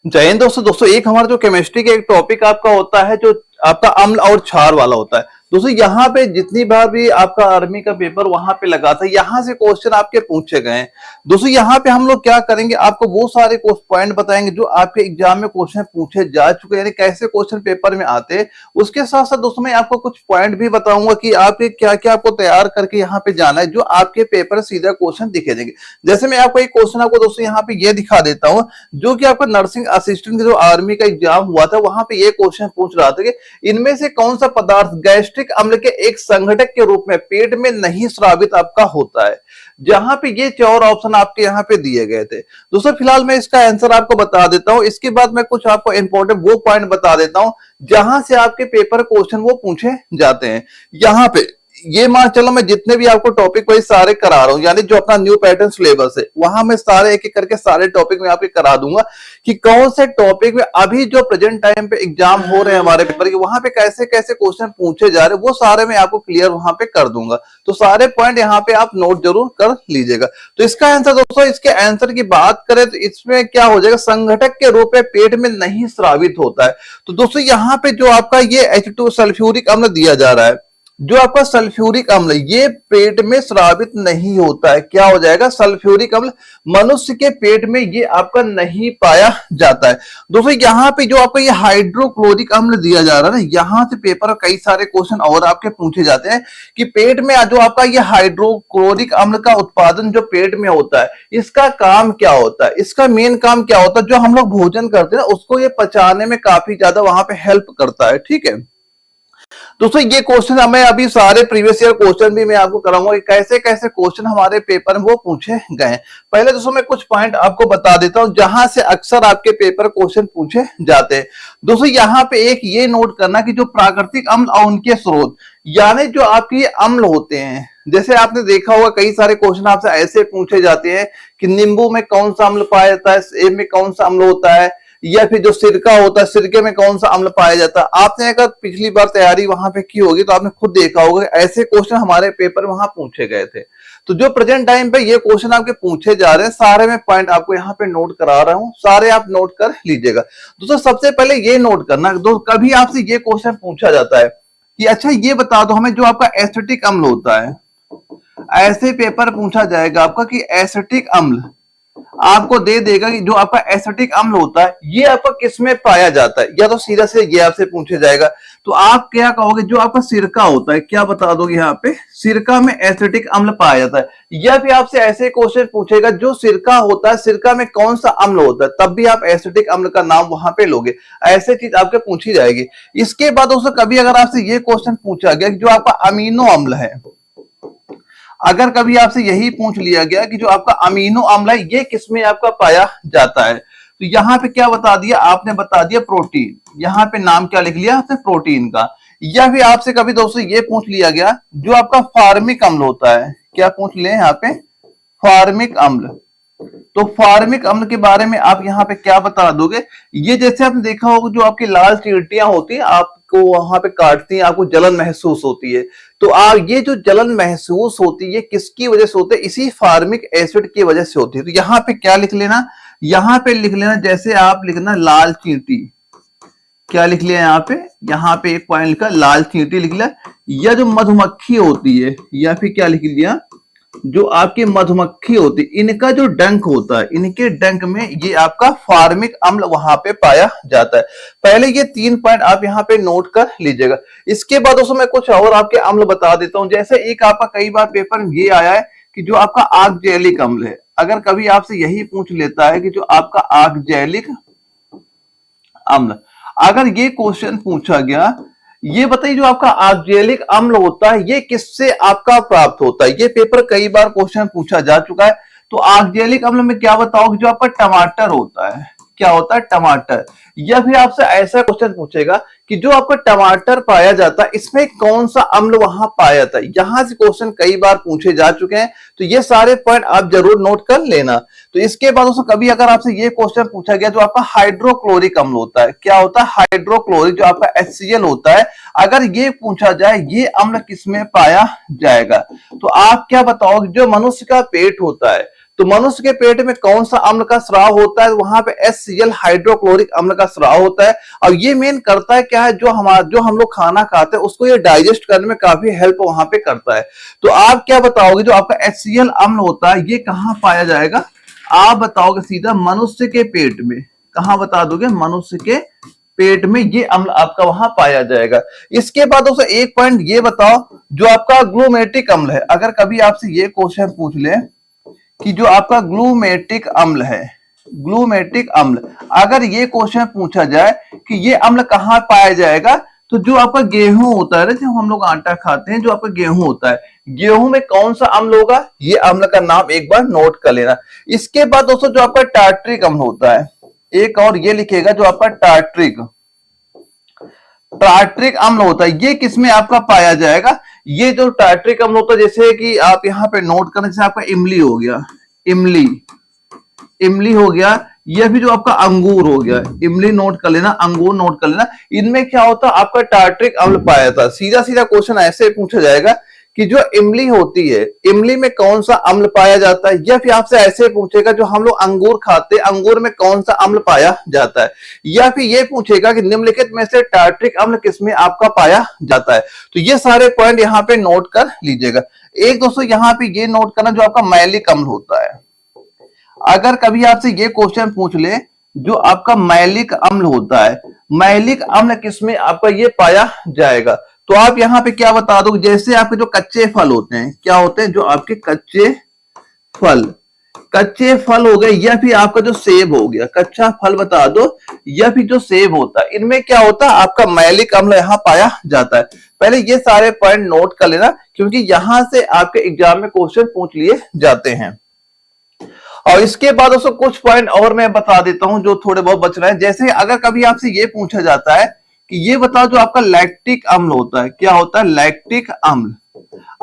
जय हिंद दोस्तों एक हमारा जो केमिस्ट्री का एक टॉपिक आपका होता है जो आपका अम्ल और क्षार वाला होता है। दोस्तों यहाँ पे जितनी बार भी आपका आर्मी का पेपर वहां पे लगा था, यहाँ से क्वेश्चन आपके पूछे गए हैं। दोस्तों यहाँ पे हम लोग क्या करेंगे, आपको वो सारे पॉइंट बताएंगे जो आपके एग्जाम में क्वेश्चन पूछे जा चुके हैं, यानी कैसे क्वेश्चन पेपर में आते हैं। उसके साथ साथ दोस्तों मैं आपको कुछ पॉइंट भी बताऊंगा कि आपके क्या क्या आपको तैयार करके यहाँ पे जाना है, जो आपके पेपर सीधा क्वेश्चन दिखे देंगे। जैसे मैं आपको एक क्वेश्चन आपको दोस्तों यहाँ पे ये दिखा देता हूँ, जो कि आपका नर्सिंग असिस्टेंट जो आर्मी का एग्जाम हुआ था, वहां पे ये क्वेश्चन पूछ रहा था कि इनमें से कौन सा पदार्थ गैस्ट्रिक अम्ल के एक संघटक के रूप में पेट में नहीं स्रावित आपका होता है। जहां पे ये चार ऑप्शन आपके यहाँ पे दिए गए थे। दोस्तों फिलहाल मैं इसका आंसर आपको बता देता हूं, इसके बाद मैं कुछ आपको इंपॉर्टेंट वो पॉइंट बता देता हूं जहां से आपके पेपर क्वेश्चन वो पूछे जाते हैं। यहाँ पे ये मान चलो मैं जितने भी आपको टॉपिक वही सारे करा रहा हूं, यानी जो अपना न्यू पैटर्न सिलेबस है वहां मैं सारे एक एक करके सारे टॉपिक में आपके करा दूंगा कि कौन से टॉपिक में अभी जो प्रेजेंट टाइम पे एग्जाम हो रहे हैं हमारे पेपर के, वहां पे कैसे कैसे क्वेश्चन पूछे जा रहे हैं, वो सारे मैं आपको क्लियर वहां पे कर दूंगा। तो सारे पॉइंट यहाँ पे आप नोट जरूर कर लीजिएगा। तो इसका आंसर दोस्तों, इसके आंसर की बात करें तो इसमें क्या हो जाएगा, संघटक के रूप में पेट में नहीं स्रावित होता है। तो दोस्तों यहाँ पे जो आपका ये H2 सल्फ्यूरिक अम्ल दिया जा रहा है, जो आपका सल्फ्यूरिक अम्ल ये पेट में स्रावित नहीं होता है। क्या हो जाएगा, सल्फ्यूरिक अम्ल मनुष्य के पेट में ये आपका नहीं पाया जाता है। दोस्तों यहाँ पे जो आपका ये हाइड्रोक्लोरिक अम्ल दिया जा रहा है ना, यहाँ से पेपर कई सारे क्वेश्चन और आपके पूछे जाते हैं कि पेट में जो आपका ये हाइड्रोक्लोरिक अम्ल का उत्पादन जो पेट में होता है, इसका काम क्या होता है, इसका मेन काम क्या होता है। जो हम लोग भोजन करते हैं उसको ये पचाने में काफी ज्यादा वहां पे हेल्प करता है। ठीक है दोस्तों, ये क्वेश्चन मैं अभी सारे प्रीवियस ईयर क्वेश्चन भी मैं आपको कराऊंगा कि कैसे कैसे क्वेश्चन हमारे पेपर में वो पूछे गए। पहले दोस्तों मैं कुछ पॉइंट आपको बता देता हूं जहां से अक्सर आपके पेपर क्वेश्चन पूछे जाते हैं। दोस्तों यहाँ पे एक ये नोट करना कि जो प्राकृतिक अम्ल और उनके स्रोत, यानी जो आपके अम्ल होते हैं, जैसे आपने देखा होगा कई सारे क्वेश्चन आपसे ऐसे पूछे जाते हैं कि नींबू में कौन सा अम्ल पाया जाता है, सेब में कौन सा अम्ल होता है, या फिर जो सिरका होता है सिरके में कौन सा अम्ल पाया जाता है। आपने अगर पिछली बार तैयारी वहां पे की होगी तो आपने खुद देखा होगा ऐसे क्वेश्चन हमारे पेपर में वहां पूछे गए थे। तो जो प्रेजेंट टाइम पे ये क्वेश्चन आपके पूछे जा रहे हैं, सारे में पॉइंट आपको यहाँ पे नोट करा रहा हूं, सारे आप नोट कर लीजिएगा। दोस्तों सबसे पहले ये नोट करना, कभी आपसे ये क्वेश्चन पूछा जाता है कि अच्छा ये बता दो हमें, जो आपका एसिटिक अम्ल होता है, ऐसे पेपर पूछा जाएगा आपका कि एसिटिक अम्ल आपको दे देगा कि जो आपका एसिटिक अम्ल होता है ये आपका किस में पाया जाता है, या तो सीधा से ये आपसे पूछे जाएगा। तो आप क्या कहोगे, जो आपका सिरका होता है, क्या बता दोगे यहाँ पे, सिरका में एसिटिक अम्ल पाया जाता है। या फिर आपसे ऐसे क्वेश्चन पूछेगा जो सिरका होता है, सिरका में कौन सा अम्ल होता है, तब भी आप एसिटिक अम्ल का नाम वहां पे लोगे। ऐसे चीज आपके पूछी जाएगी। इसके बाद दोस्तों कभी अगर आपसे ये क्वेश्चन पूछा गया कि जो आपका अमीनो अम्ल है, अगर कभी आपसे यही पूछ लिया गया कि जो आपका अमीनो अम्ल है ये किसमें आपका पाया जाता है, तो यहाँ पे क्या बता दिया आपने, बता दिया प्रोटीन। यहाँ पे नाम क्या लिख लिया आपने, प्रोटीन का। या फिर आपसे कभी दोस्तों ये पूछ लिया गया जो आपका फार्मिक अम्ल होता है, क्या पूछ ले यहाँ पे, फार्मिक अम्ल। तो फार्मिक अम्ल के बारे में आप यहाँ पे क्या बता दोगे। ये जैसे आपने देखा होगा जो आपकी लाल चींटियां होती है, आपको वहां पे काटती हैं, आपको जलन महसूस होती है। तो आप ये जो जलन महसूस होती है किसकी वजह से होती है, इसी फार्मिक एसिड की वजह से होती है। तो यहाँ पे क्या लिख लेना, यहाँ पे लिख लेना, जैसे आप लिखना लाल चींटी, क्या लिख लिया यहाँ पे एक पॉइंट लिखा लाल चींटी लिख लिया। या जो मधुमक्खी होती है, या फिर क्या लिख लिया, जो आपकी मधुमक्खी होती है, इनका जो डंक होता है, इनके डंक में ये आपका फार्मिक अम्ल वहां पे पाया जाता है। पहले ये 3 पॉइंट आप यहाँ पे नोट कर लीजिएगा। इसके बाद दोस्तों मैं कुछ और आपके अम्ल बता देता हूं। जैसे एक आपका कई बार पेपर में ये आया है कि जो आपका आक्जेलिक अम्ल है, अगर कभी आपसे यही पूछ लेता है कि जो आपका आक्जेलिक अम्ल, अगर ये क्वेश्चन पूछा गया, ये बताइए जो आपका आक्जेलिक अम्ल होता है ये किससे आपका प्राप्त होता है। ये पेपर कई बार क्वेश्चन पूछा जा चुका है। तो आक्जेलिक अम्ल में क्या बताओगे, जो आपका टमाटर होता है, क्या होता है, टमाटर। या फिर आपसे ऐसा क्वेश्चन पूछेगा कि जो आपका टमाटर पाया जाता है इसमें कौन सा अम्ल वहां पाया जाता है। यहां से क्वेश्चन कई बार पूछे जा चुके हैं, तो ये सारे पॉइंट आप जरूर नोट कर लेना। तो इसके बाद दोस्तों कभी अगर आपसे ये क्वेश्चन पूछा गया जो आपका हाइड्रोक्लोरिक अम्ल होता है, क्या होता है, हाइड्रोक्लोरिक, जो आपका HCl होता है, अगर ये पूछा जाए ये अम्ल किसमें पाया जाएगा, तो आप क्या बताओगे, जो मनुष्य का पेट होता है, तो मनुष्य के पेट में कौन सा अम्ल का स्राव होता है? वहां पे HCl हाइड्रोक्लोरिक अम्ल का स्राव होता है। और ये मेन करता है क्या है, जो हम लोग खाना खाते हैं उसको ये डाइजेस्ट करने में काफी हेल्प वहां पे करता है। तो आप क्या बताओगे, जो आपका HCl अम्ल होता है ये कहाँ पाया जाएगा? आप बताओगे सीधा मनुष्य के पेट में। कहां बता दोगे? मनुष्य के पेट में ये अम्ल आपका वहां पाया जाएगा। इसके बाद दोस्तों एक पॉइंट ये बताओ, जो आपका ग्लूमेटिक अम्ल है, अगर कभी आपसे ये क्वेश्चन पूछ ले कि जो आपका ग्लूमेटिक अम्ल है, ग्लूमेटिक अम्ल, अगर ये क्वेश्चन पूछा जाए कि ये अम्ल कहाँ पाया जाएगा, तो जो आपका गेहूं होता है, जब हम लोग आटा खाते हैं, जो आपका गेहूं होता है, गेहूं में कौन सा अम्ल होगा? ये अम्ल का नाम एक बार नोट कर लेना। इसके बाद दोस्तों जो आपका टार्ट्रिक अम्ल होता है, एक और ये लिखेगा, जो आपका टार्ट्रिक अम्ल होता है, ये किसमें आपका पाया जाएगा? ये जो टार्ट्रिक अम्ल होता है, जैसे कि आप यहां पे नोट करें, जैसे आपका इमली हो गया, इमली हो गया, या फिर जो आपका अंगूर हो गया, इमली नोट कर लेना, अंगूर नोट कर लेना। इनमें क्या होता है? आपका टार्ट्रिक अम्ल पाया था। सीधा सीधा क्वेश्चन ऐसे पूछा जाएगा कि जो इमली होती है, इमली में कौन सा अम्ल पाया जाता है? या फिर आपसे ऐसे पूछेगा, जो हम लोग अंगूर खाते हैं, अंगूर में कौन सा अम्ल पाया जाता है? या फिर ये पूछेगा कि निम्नलिखित में से टार्ट्रिक अम्ल किसमें आपका पाया जाता है? तो ये सारे पॉइंट यहाँ पे नोट कर लीजिएगा। एक दोस्तों यहाँ पे ये नोट करना, जो आपका मैलिक अम्ल होता है, अगर कभी आपसे ये क्वेश्चन पूछ ले, जो आपका मैलिक अम्ल होता है, मैलिक अम्ल किसमें आपका ये पाया जाएगा? तो आप यहां पे क्या बता दो, जैसे आपके जो कच्चे फल होते हैं, क्या होते हैं? जो आपके कच्चे फल हो गए, या फिर आपका जो सेब हो गया, कच्चा फल बता दो, या फिर जो सेब होता है, इनमें क्या होता है? आपका मैलिक अम्ल यहां पाया जाता है। पहले ये सारे पॉइंट नोट कर लेना, क्योंकि यहां से आपके एग्जाम में क्वेश्चन पूछ लिए जाते हैं। और इसके बाद दोस्तों कुछ पॉइंट और मैं बता देता हूं, जो थोड़े बहुत बच रहे हैं। जैसे अगर कभी आपसे ये पूछा जाता है कि ये बताओ, जो आपका लैक्टिक अम्ल होता है, क्या होता है? लैक्टिक अम्ल।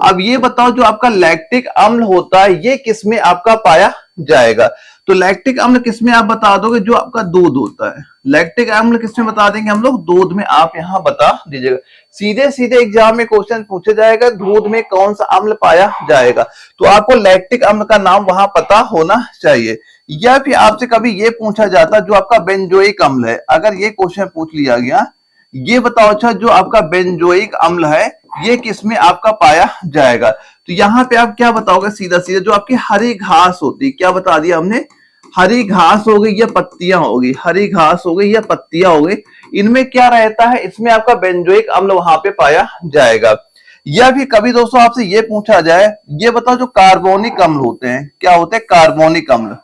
अब ये बताओ, जो आपका लैक्टिक अम्ल होता है, ये किसमें आपका पाया जाएगा? तो लैक्टिक अम्ल किसमें आप बता दोगे? जो आपका दूध होता है, लैक्टिक अम्ल किसमें बता देंगे हम लोग? दूध में आप यहां बता दीजिएगा। सीधे सीधे एग्जाम में क्वेश्चन पूछा जाएगा, दूध में कौन सा अम्ल पाया जाएगा, तो आपको लैक्टिक अम्ल का नाम वहां पता होना चाहिए। या फिर आपसे कभी ये पूछा जाता, जो आपका बेंजोइक अम्ल है, अगर ये क्वेश्चन पूछ लिया गया, ये बताओ अच्छा, जो आपका बेंजोइक अम्ल है, ये किसमें आपका पाया जाएगा? तो यहां पे आप क्या बताओगे? सीधा सीधा जो आपकी हरी घास होती है, क्या बता दिया हमने? हरी घास हो गई या पत्तियां हो गई, हरी घास हो गई या पत्तियां हो गई, इनमें क्या रहता है? इसमें आपका बेंजोइक अम्ल वहां पे पाया जाएगा। या फिर कभी दोस्तों आपसे ये पूछा जाए, ये बताओ, जो कार्बोनिक अम्ल होते हैं, क्या होते हैं? कार्बोनिक अम्ल।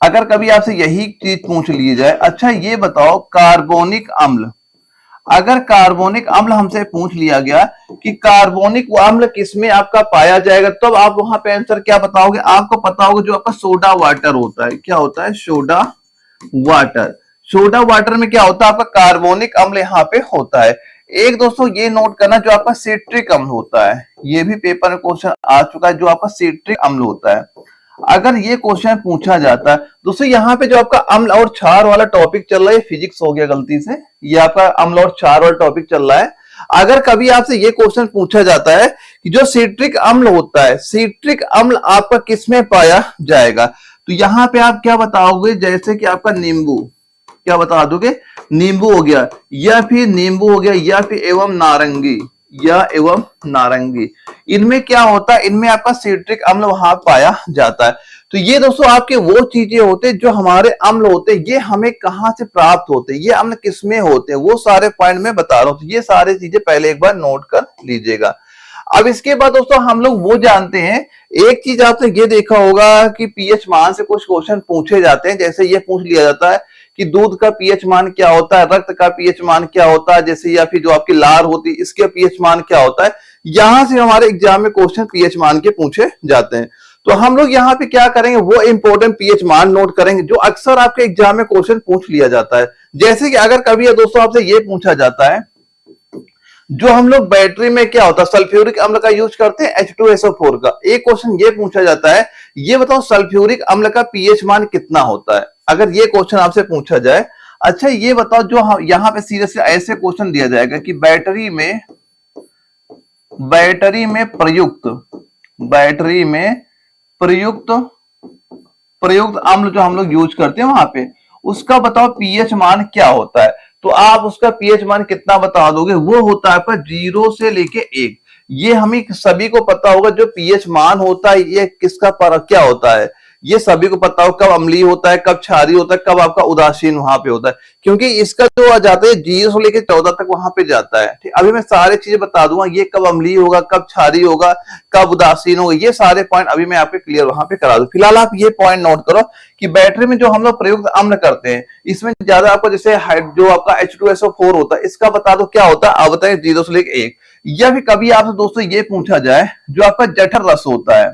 अगर कभी आपसे यही चीज पूछ ली जाए, अच्छा ये बताओ, कार्बोनिक अम्ल, अगर कार्बोनिक अम्ल हमसे पूछ लिया गया कि कार्बोनिक अम्ल किसमें आपका पाया जाएगा, तब तो आप वहां पे आंसर क्या बताओगे? आपको पता होगा, जो आपका सोडा वाटर होता है, क्या होता है? Soda water. सोडा वाटर में क्या होता है? आपका कार्बोनिक अम्ल यहाँ पे होता है। एक दोस्तों ये नोट करना, जो आपका सिट्रिक अम्ल होता है, ये भी पेपर में क्वेश्चन आ चुका है, जो आपका सिट्रिक अम्ल होता है, अगर ये क्वेश्चन पूछा जाता है दोस्तों, यहाँ पे जो आपका अम्ल और क्षार वाला टॉपिक चल रहा है, फिजिक्स हो गया गलती से, ये आपका अम्ल और क्षार वाला टॉपिक चल रहा है। अगर कभी आपसे ये क्वेश्चन पूछा जाता है कि जो सिट्रिक अम्ल होता है, सिट्रिक अम्ल आपका किसमें पाया जाएगा, तो यहाँ पे आप क्या बताओगे? जैसे कि आपका नींबू, क्या बता दोगे? नींबू हो गया, या फिर नींबू हो गया, या फिर एवं नारंगी, या एवं नारंगी, इनमें क्या होता है? इनमें आपका सिट्रिक अम्ल वहां पाया जाता है। तो ये दोस्तों आपके वो चीजें होते हैं, जो हमारे अम्ल होते हैं, ये हमें कहां से प्राप्त होते हैं, ये अम्ल किसमें होते हैं, वो सारे पॉइंट में बता रहा हूं। तो ये सारी चीजें पहले एक बार नोट कर लीजिएगा। अब इसके बाद दोस्तों हम लोग वो जानते हैं, एक चीज आपने ये देखा होगा कि पीएच मान से कुछ क्वेश्चन पूछे जाते हैं। जैसे ये पूछ लिया जाता है कि दूध का पीएच मान क्या होता है, रक्त का पीएच मान क्या होता है, जैसे, या फिर जो आपकी लार होती है, इसके पीएच मान क्या होता है। यहां से हमारे एग्जाम में क्वेश्चन पीएच मान के पूछे जाते हैं। तो हम लोग यहाँ पे क्या करेंगे, वो इंपॉर्टेंट पीएच मान नोट करेंगे, जो अक्सर आपके एग्जाम में क्वेश्चन पूछ लिया जाता है। जैसे कि अगर कभी दोस्तों आपसे ये पूछा जाता है, जो हम लोग बैटरी में क्या होता है, सल्फ्यूरिक अम्ल का यूज करते हैं, H2SO4 का। एक क्वेश्चन ये पूछा जाता है, ये बताओ सल्फ्यूरिक अम्ल का पीएच मान कितना होता है, अगर ये क्वेश्चन आपसे पूछा जाए। अच्छा ये बताओ, जो यहाँ पे सीधे से ऐसे क्वेश्चन दिया जाएगा कि बैटरी में प्रयुक्त प्रयुक्त अम्ल जो हम लोग यूज करते हैं वहां पे, उसका बताओ पीएच मान क्या होता है। तो आप उसका पीएच मान कितना बता दोगे, वो होता है आपका 0 से लेके 1। ये हमें सभी को पता होगा जो पीएच मान होता है ये किसका पर क्या होता है, ये सभी को पता हो कब अम्लीय होता है, कब क्षारीय होता है, कब आपका उदासीन वहां पे होता है, क्योंकि इसका जो आ जाता है 0 से लेकर 14 तक वहां पे जाता है। ठीक, अभी मैं सारे चीजें बता दूंगा, ये कब अम्लीय होगा, कब क्षारीय होगा, कब उदासीन होगा, ये सारे पॉइंट अभी मैं आपके क्लियर वहां पे करा दूं। फिलहाल आप ये पॉइंट नोट करो कि बैटरी में जो हम लोग प्रयुक्त अम्ल करते हैं इसमें ज्यादा आपको जैसे जो आपका H2SO4 होता है इसका बता दो क्या होता है, आप बताएं 0 से लेकर 1। या फिर कभी आपसे दोस्तों ये पूछा जाए जो आपका जठर रस होता है,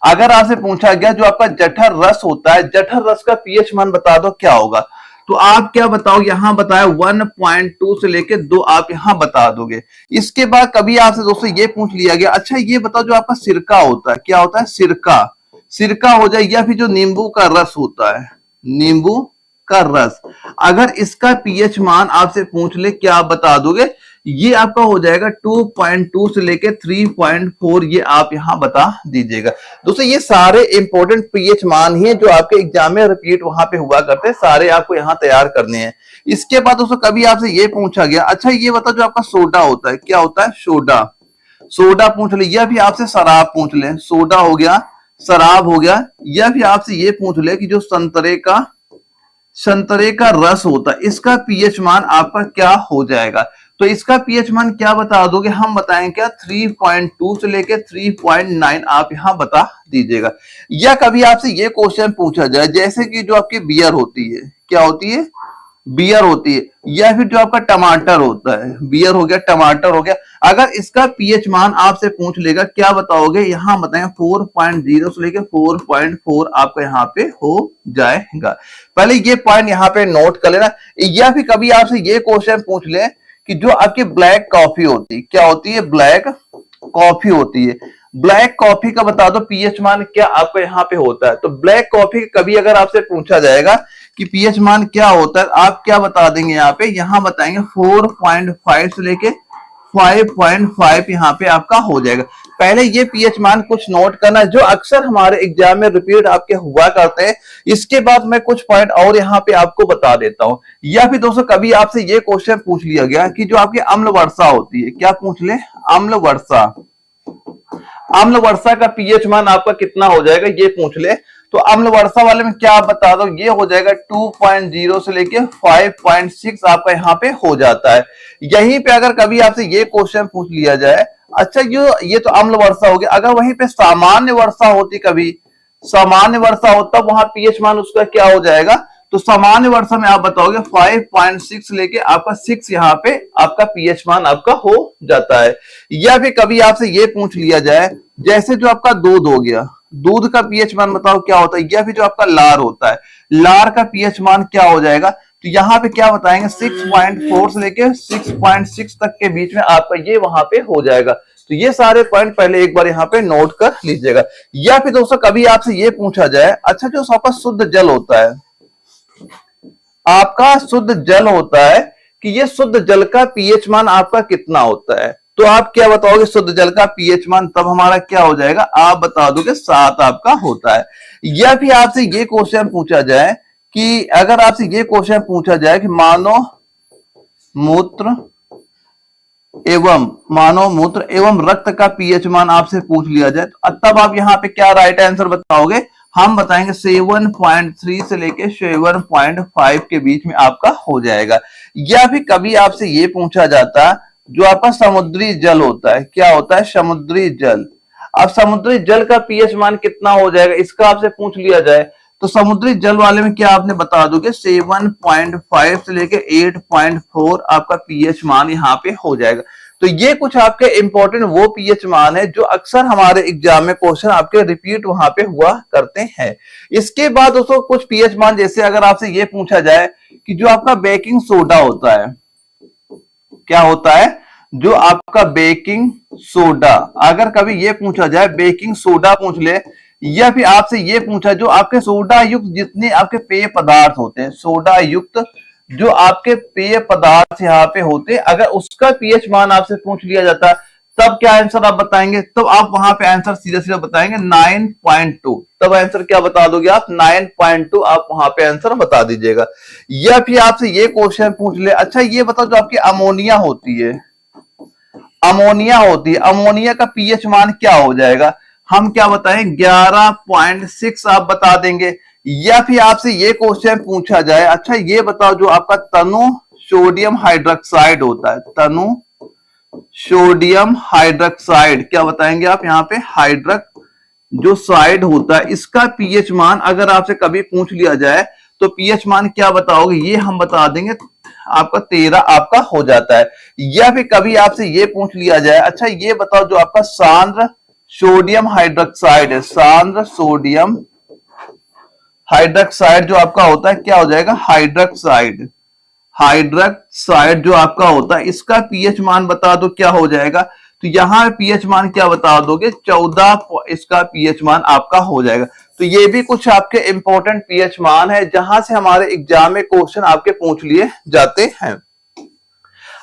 अगर आपसे पूछा गया जो आपका जठर रस होता है, जठर रस का पीएच मान बता दो क्या होगा, तो आप क्या बताओ, यहां बताया 1.2 से लेके 2 आप यहां बता दोगे। इसके बाद कभी आपसे दोस्तों ये पूछ लिया गया, अच्छा ये बताओ जो आपका सिरका होता है क्या होता है, सिरका, सिरका हो जाए, या फिर जो नींबू का रस होता है, नींबू का रस, अगर इसका पीएच मान आपसे पूछ ले क्या आप बता दोगे, ये आपका हो जाएगा 2.2 से लेके 3.4, ये आप यहां बता दीजिएगा। दोस्तों ये सारे इंपॉर्टेंट पीएच मान ही जो आपके एग्जाम में रिपीट वहां पे हुआ करते हैं, सारे आपको यहां तैयार करने हैं। इसके बाद दोस्तों कभी आपसे ये पूछा गया, अच्छा ये बताओ जो आपका सोडा होता है क्या होता है, सोडा, सोडा पूछ ले, या फिर आपसे शराब पूछ ले, सोडा हो गया, शराब हो गया, या फिर आपसे ये पूछ ले कि जो संतरे का रस होता है इसका पीएच मान आपका क्या हो जाएगा, तो इसका पीएच मान क्या बता दोगे, हम बताएंगे क्या 3.2 से लेके 3.9 आप यहां बता दीजिएगा। या कभी आपसे ये क्वेश्चन पूछा जाए जैसे कि जो आपकी बियर होती है क्या होती है, बियर होती है, या फिर जो आपका टमाटर होता है, बियर हो गया, टमाटर हो गया, अगर इसका पीएच मान आपसे पूछ लेगा क्या बताओगे, यहां बताएं 4.0 से लेके 4.4 आपका यहां पे हो जाएगा। पहले ये पॉइंट यहां पे नोट कर लेना। या फिर कभी आपसे ये क्वेश्चन पूछ ले कि जो आपकी ब्लैक कॉफी होती है क्या होती है, ब्लैक कॉफी होती है, ब्लैक कॉफी का बता दो पीएच मान क्या आपको यहाँ पे होता है। तो ब्लैक कॉफी कभी अगर आपसे पूछा जाएगा कि पीएच मान क्या होता है, आप क्या बता देंगे यहाँ पे, यहाँ बताएंगे 4.5 से लेके 5.5 यहाँ पे आपका हो जाएगा। पहले ये पीएच मान कुछ नोट करना जो अक्सर हमारे एग्जाम में रिपीट आपके हुआ करते हैं। इसके बाद मैं कुछ पॉइंट और यहाँ पे आपको बता देता हूं। या फिर दोस्तों कभी आपसे ये क्वेश्चन पूछ लिया गया कि जो आपकी अम्ल वर्षा होती है क्या पूछ ले, अम्ल वर्षा, अम्ल वर्षा का पीएच मान आपका कितना हो जाएगा ये पूछ ले, तो अम्ल वर्षा वाले में क्या आप बता दो, ये हो जाएगा 2.0 से लेके 5.6 आपका यहाँ पे हो जाता है। यहीं पे अगर कभी आपसे ये क्वेश्चन पूछ लिया जाए, अच्छा ये तो अम्ल वर्षा हो गया, अगर वहीं पे सामान्य वर्षा होती, कभी सामान्य वर्षा हो तब वहां पीएच मान उसका क्या हो जाएगा, तो सामान्य वर्षा में आप बताओगे 5.6 लेके आपका 6 यहाँ पे आपका पीएच मान आपका हो जाता है। या फिर कभी आपसे ये पूछ लिया जाए जैसे जो आपका दूध हो गया, दूध का पीएच मान बताओ क्या होता है, या फिर जो आपका लार होता है, लार का पीएच मान क्या हो जाएगा, तो यहाँ पे क्या बताएंगे 6.4 से लेके 6.6 तक के बीच में आपका ये वहां पे हो जाएगा। तो ये सारे पॉइंट पहले एक बार यहाँ पे नोट कर लीजिएगा। या फिर दोस्तों कभी आपसे ये पूछा जाए, अच्छा जो आपका शुद्ध जल होता है, आपका शुद्ध जल होता है कि ये शुद्ध जल का पीएच मान आपका कितना होता है, तो आप क्या बताओगे, शुद्ध जल का पीएच मान तब हमारा क्या हो जाएगा, आप बता दोगे 7 आपका होता है। या फिर आपसे ये क्वेश्चन पूछा जाए कि अगर आपसे ये क्वेश्चन पूछा जाए कि मानव मूत्र एवं रक्त का पीएच मान आपसे पूछ लिया जाए, तो तब आप यहाँ पे क्या राइट आंसर बताओगे, हम बताएंगे 7.3 से लेके 7.5 के बीच में आपका हो जाएगा। या फिर कभी आपसे ये पूछा जाता जो आपका समुद्री जल होता है, क्या होता है, समुद्री जल, अब समुद्री जल का पीएच मान कितना हो जाएगा इसका आपसे पूछ लिया जाए, तो समुद्री जल वाले में क्या आपने बता दोगे 7.5 से लेके 8.4 आपका पीएच मान यहाँ पे हो जाएगा। तो ये कुछ आपके इंपॉर्टेंट वो पीएच मान है जो अक्सर हमारे एग्जाम में क्वेश्चन आपके रिपीट वहां पे हुआ करते हैं। इसके बाद दोस्तों कुछ पीएच मान जैसे अगर आपसे ये पूछा जाए कि जो आपका बेकिंग सोडा होता है, क्या होता है, जो आपका बेकिंग सोडा, अगर कभी ये पूछा जाए बेकिंग सोडा पूछ ले, या फिर आपसे ये पूछा जो आपके सोडा युक्त जितने आपके पेय पदार्थ होते हैं, सोडा युक्त जो आपके पेय पदार्थ यहाँ पे होते, अगर उसका पीएच मान आपसे पूछ लिया जाता तब क्या आंसर आप बताएंगे? तब आप वहां पे आंसर सीधा सीधा बताएंगे 9.2। तब आंसर क्या बता दोगे आप? 9.2 आप वहां पे आंसर बता दीजिएगा। या फिर आपसे ये क्वेश्चन पूछ ले, अच्छा ये बताओ जो आपकी अमोनिया होती है, अमोनिया का पीएच मान क्या हो जाएगा? हम क्या बताएं? 11.6 आप बता देंगे। या फिर आपसे ये क्वेश्चन पूछा जाए, अच्छा ये बताओ जो आपका तनु सोडियम हाइड्रोक्साइड होता है, तनु सोडियम हाइड्रोक्साइड, क्या बताएंगे आप यहाँ पे? हाइड्रक जो साइड होता है, इसका पीएच मान अगर आपसे कभी पूछ लिया जाए तो पीएच मान क्या बताओगे? ये हम बता देंगे, आपका 13 आपका हो जाता है। या फिर कभी आपसे ये पूछ लिया जाए, अच्छा ये बताओ जो आपका सांद्र सोडियम हाइड्रोक्साइड है, सांद्र सोडियम हाइड्रोक्साइड जो आपका होता है, क्या हो जाएगा? हाइड्रोक्साइड, हाइड्रोक्साइड जो आपका होता है, इसका पीएच मान बता दो क्या हो जाएगा? तो यहां पीएच मान क्या बता दोगे? 14 इसका पीएच मान आपका हो जाएगा। तो ये भी कुछ आपके इंपॉर्टेंट पीएच मान है जहां से हमारे एग्जाम में क्वेश्चन आपके पूछ लिए जाते हैं।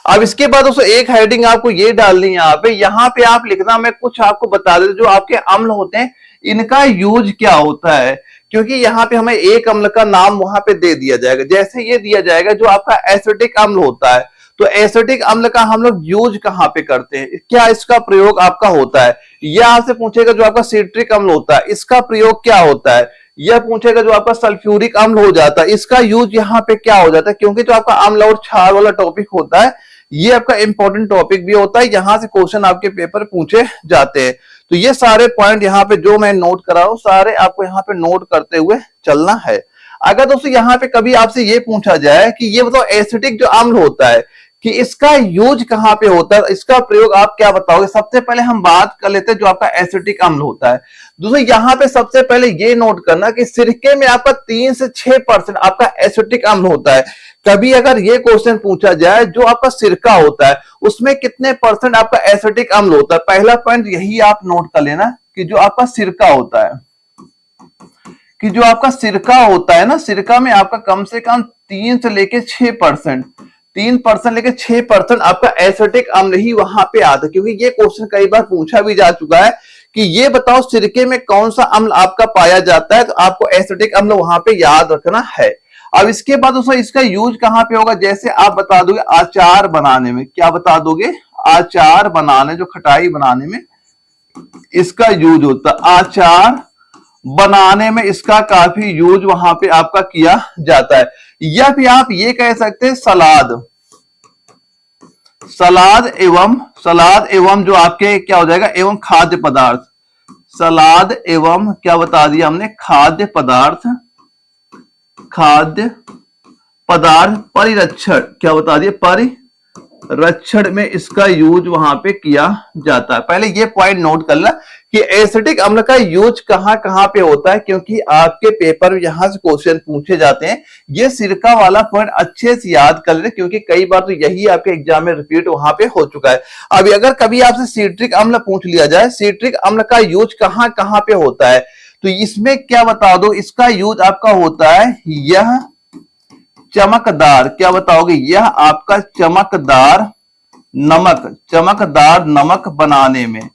अब इसके बाद दोस्तों एक हेडिंग आपको ये डालनी है यहाँ पे आप लिखना, मैं कुछ आपको बता देता, जो आपके अम्ल होते हैं इनका यूज क्या होता है, क्योंकि यहाँ पे हमें एक अम्ल का नाम वहां पे दे दिया जाएगा। जैसे ये दिया जाएगा जो आपका एसिटिक अम्ल होता है, तो एसिटिक अम्ल का हम लोग यूज कहाँ पे करते हैं, क्या इसका प्रयोग आपका होता है? या आपसे पूछेगा जो आपका सिट्रिक अम्ल होता है, इसका प्रयोग क्या होता है? यह पूछेगा जो आपका सल्फ्यूरिक अम्ल हो जाता है, इसका यूज यहाँ पे क्या हो जाता है? क्योंकि जो आपका अम्ल और क्षार वाला टॉपिक होता है, ये आपका इंपॉर्टेंट टॉपिक भी होता है, यहां से क्वेश्चन आपके पेपर पूछे जाते हैं। तो ये सारे पॉइंट यहाँ पे जो मैं नोट करा हूं, सारे आपको यहाँ पे नोट करते हुए चलना है। अगर दोस्तों यहाँ पे कभी आपसे ये पूछा जाए कि ये बताओ एसिटिक जो अम्ल होता है कि इसका यूज कहाँ पे होता है, इसका प्रयोग आप क्या बताओगे? सबसे पहले हम बात कर लेते हैं जो आपका एसिटिक अम्ल होता है। दोस्तों यहाँ पे सबसे पहले ये नोट करना कि सिरके में आपका 3 से 6% आपका एसिटिक अम्ल होता है। कभी अगर ये क्वेश्चन पूछा जाए जो आपका सिरका होता है उसमें कितने परसेंट आपका एसिटिक अम्ल होता है, पहला पॉइंट यही आप नोट कर लेना कि जो आपका सिरका होता है, कि जो आपका सिरका होता है ना, सिरका में आपका कम से कम 3 से लेके 6%, 3% लेके 6% आपका एसिटिक अम्ल ही वहां पे आता है। क्योंकि ये क्वेश्चन कई बार पूछा भी जा चुका है कि ये बताओ सिरके में कौन सा अम्ल आपका पाया जाता है, तो आपको एसिटिक अम्ल वहां पे याद रखना है। अब इसके बाद दोस्तों इसका यूज कहां पे होगा? जैसे आप बता दोगे अचार बनाने में, क्या बता दोगे? अचार बनाने, जो खटाई बनाने में इसका यूज होता है, अचार बनाने में इसका काफी यूज वहां पे आपका किया जाता है। या फिर आप ये कह सकते हैं सलाद, सलाद एवं जो आपके क्या हो जाएगा, एवं खाद्य पदार्थ, सलाद एवं क्या बता दिया हमने, खाद्य पदार्थ, खाद्य पदार्थ परिरक्षण, क्या बता दिया, परिरक्षण में इसका यूज वहां पे किया जाता है। पहले ये पॉइंट नोट कर ला कि एसिटिक अम्ल का यूज कहां कहां पे होता है, क्योंकि आपके पेपर में यहां से क्वेश्चन पूछे जाते हैं। ये सिरका वाला पॉइंट अच्छे से याद कर ले, क्योंकि कई बार तो यही आपके एग्जाम में रिपीट वहां पे हो चुका है। अभी अगर कभी आपसे सिट्रिक अम्ल पूछ लिया जाए, सिट्रिक अम्ल का यूज कहां कहां पे होता है, तो इसमें क्या बता दो, इसका यूज आपका होता है यह चमकदार, क्या बताओगे, यह आपका चमकदार नमक बनाने में,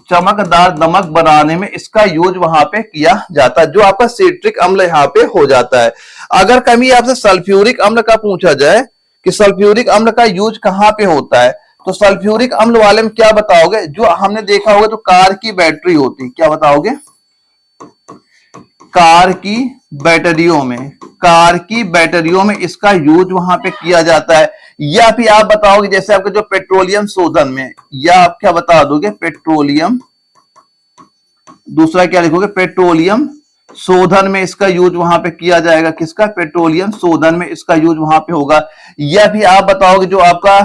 चमकदार नमक बनाने में इसका यूज वहां पे किया जाता है, जो आपका सिट्रिक अम्ल यहाँ पे हो जाता है। अगर कभी आपसे सल्फ्यूरिक अम्ल का पूछा जाए कि सल्फ्यूरिक अम्ल का यूज कहां पे होता है, तो सल्फ्यूरिक अम्ल वाले में क्या बताओगे? जो हमने देखा होगा तो कार की बैटरी होती है, क्या बताओगे, कार की बैटरियों में इसका यूज वहां पे किया जाता है। या फिर आप बताओगे जैसे आपके जो पेट्रोलियम शोधन में, या आप क्या बता दोगे, पेट्रोलियम, दूसरा क्या लिखोगे, पेट्रोलियम शोधन में इसका यूज वहां पे किया जाएगा, किसका, पेट्रोलियम शोधन में इसका यूज वहां पे होगा। या फिर आप बताओगे जो आपका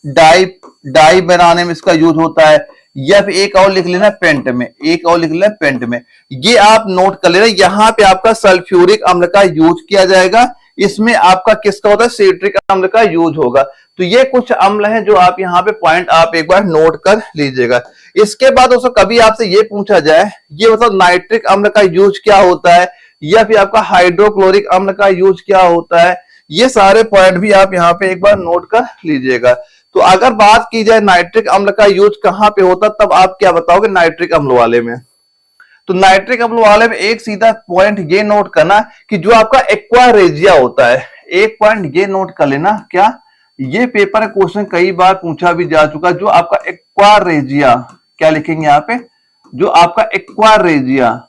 डाई बनाने में इसका यूज होता है। या फिर एक और लिख लेना पेंट में, पेंट में। ये आप नोट कर लेना, यहाँ पे आपका सल्फ्यूरिक अम्ल का यूज किया जाएगा, इसमें आपका किसका होता है, सिट्रिक अम्ल का यूज होगा। तो ये कुछ अम्ल हैं जो आप यहाँ पे पॉइंट आप एक बार नोट कर लीजिएगा। इसके बाद दोस्तों कभी आपसे ये पूछा जाए, ये मतलब नाइट्रिक अम्ल का यूज क्या होता है, या फिर आपका हाइड्रोक्लोरिक अम्ल का यूज क्या होता है, ये सारे पॉइंट भी आप यहाँ पे एक बार नोट कर लीजिएगा। तो अगर बात की जाए नाइट्रिक अम्ल का यूज कहां पे होता, तब आप क्या बताओगे नाइट्रिक अम्ल वाले में? तो नाइट्रिक अम्ल वाले में एक सीधा पॉइंट ये नोट करना कि जो आपका एक्वा रेजिया होता है, एक पॉइंट ये नोट कर लेना, क्या ये पेपर क्वेश्चन कई बार पूछा भी जा चुका, जो आपका एक्वा रेजिया, क्या लिखेंगे यहाँ पे, जो आपका एक्वा रेजिया,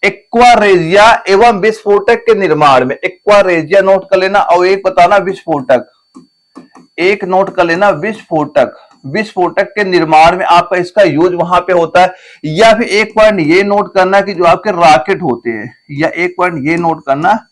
एक्वा रेजिया एवं विस्फोटक के निर्माण में, एक्वा रेजिया नोट कर लेना, और एक बताना विस्फोटक, एक नोट कर लेना विस्फोटक, विस्फोटक के निर्माण में आपका इसका यूज वहां पे होता है। या फिर एक पॉइंट ये नोट करना कि जो आपके रॉकेट होते हैं, या एक पॉइंट ये नोट करना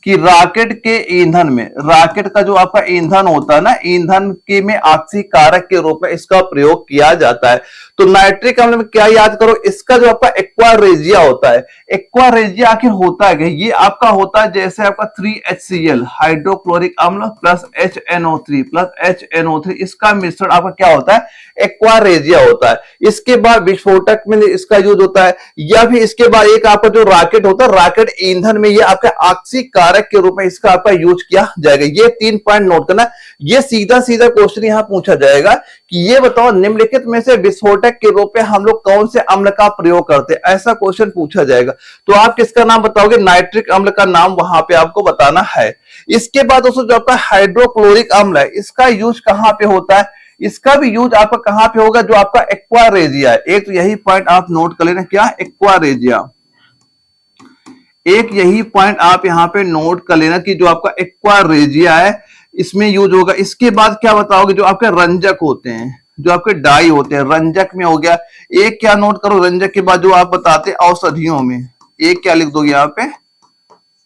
कि रॉकेट के ईंधन में, रॉकेट का जो आपका ईंधन होता है ना, ईंधन के में ऑक्सीकारक के रूप में इसका प्रयोग किया जाता है। तो नाइट्रिक अम्ल में क्या याद करो, इसका जो आपका एक्वा रेजिया होता है, एक्वा रेजिया आखिर होता है, ये आपका होता है जैसे आपका 3HCl हाइड्रोक्लोरिक अम्ल प्लस HNO3 प्लस HNO3, इसका मिश्रण आपका क्या होता है, एक्वा रेजिया होता है। इसके बाद विस्फोटक में इसका यूज होता है, या फिर इसके बाद एक आपका जो रॉकेट होता है, रॉकेट ईंधन में ये आपका ऑक्सीकारक के रूप में इसका आपका यूज किया जाएगा। ये 3 पॉइंट नोट करना। ये सीधा सीधा क्वेश्चन यहां पूछा जाएगा कि ये बताओ निम्नलिखित में से विस्फोटक के रूप में हम लोग कौन से अम्ल का प्रयोग करते हैं, ऐसा क्वेश्चन पूछा जाएगा। तो आप किसका नाम बताओगे, नाइट्रिक अम्ल का नाम वहां पे आपको बताना है। इसके बाद दोस्तों जो आपका हाइड्रोक्लोरिक अम्ल है, इसका यूज कहां पे होता है, इसका भी यूज आपका कहां पे होगा, जो आपका एक्वा रेजिया है। एक तो यही पॉइंट आप नोट कर लेना, क्या एक्वा रेजिया, एक यही पॉइंट आप यहां पे नोट कर लेना कि जो आपका एक्वा रेजिया है इसमें यूज होगा। इसके बाद क्या बताओगे, जो आपके रंजक होते हैं, जो आपके डाई होते हैं, रंजक में हो गया। एक क्या नोट करो, रंजक के बाद जो आप बताते औषधियों में, एक क्या लिख दोगे यहाँ पे,